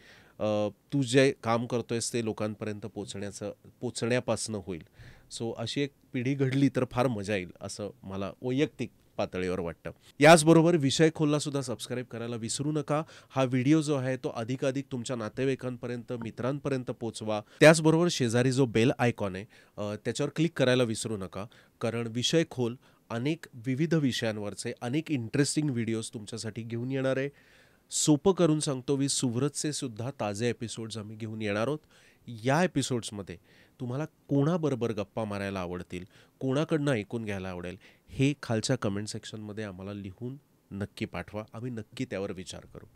तू जे काम करतोयस ते लोकांपर्यंत पोचण्यापासनं होईल. सो अशी एक पिढी घडली तर फार मजा येईल असं मला वैयक्तिक पातळीवर वाटतं. याचबरोबर विषय खोलला सुद्धा सबस्क्राईब करायला विसरू नका. हा व्हिडिओ जो आहे तो अधिकाधिक तुमच्या नातेवाईकांपर्यंत, मित्रांपर्यंत पोचवा. त्याचबरोबर शेजारी जो बेल आयकॉन आहे त्याच्यावर क्लिक करायला विसरू नका, कारण विषय खोल अनेक विविध विषयांवरचे अनेक इंटरेस्टिंग व्हिडिओज तुमच्यासाठी घेऊन येणार आहे. सोपं करून सांगतो, सुव्रतचे सुद्धा ताजे एपिसोड्स आम्ही घेऊन येणार आहोत. या एपिसोड्समध्ये तुम्हाला कोणाबरोबर गप्पा मारायला आवडतील, कोणाकडनं ऐकून घ्यायला आवडेल, हे खालच्या कमेंट सेक्शनमध्ये आम्हाला लिहून नक्की पाठवा. आम्ही नक्की त्यावर विचार करू.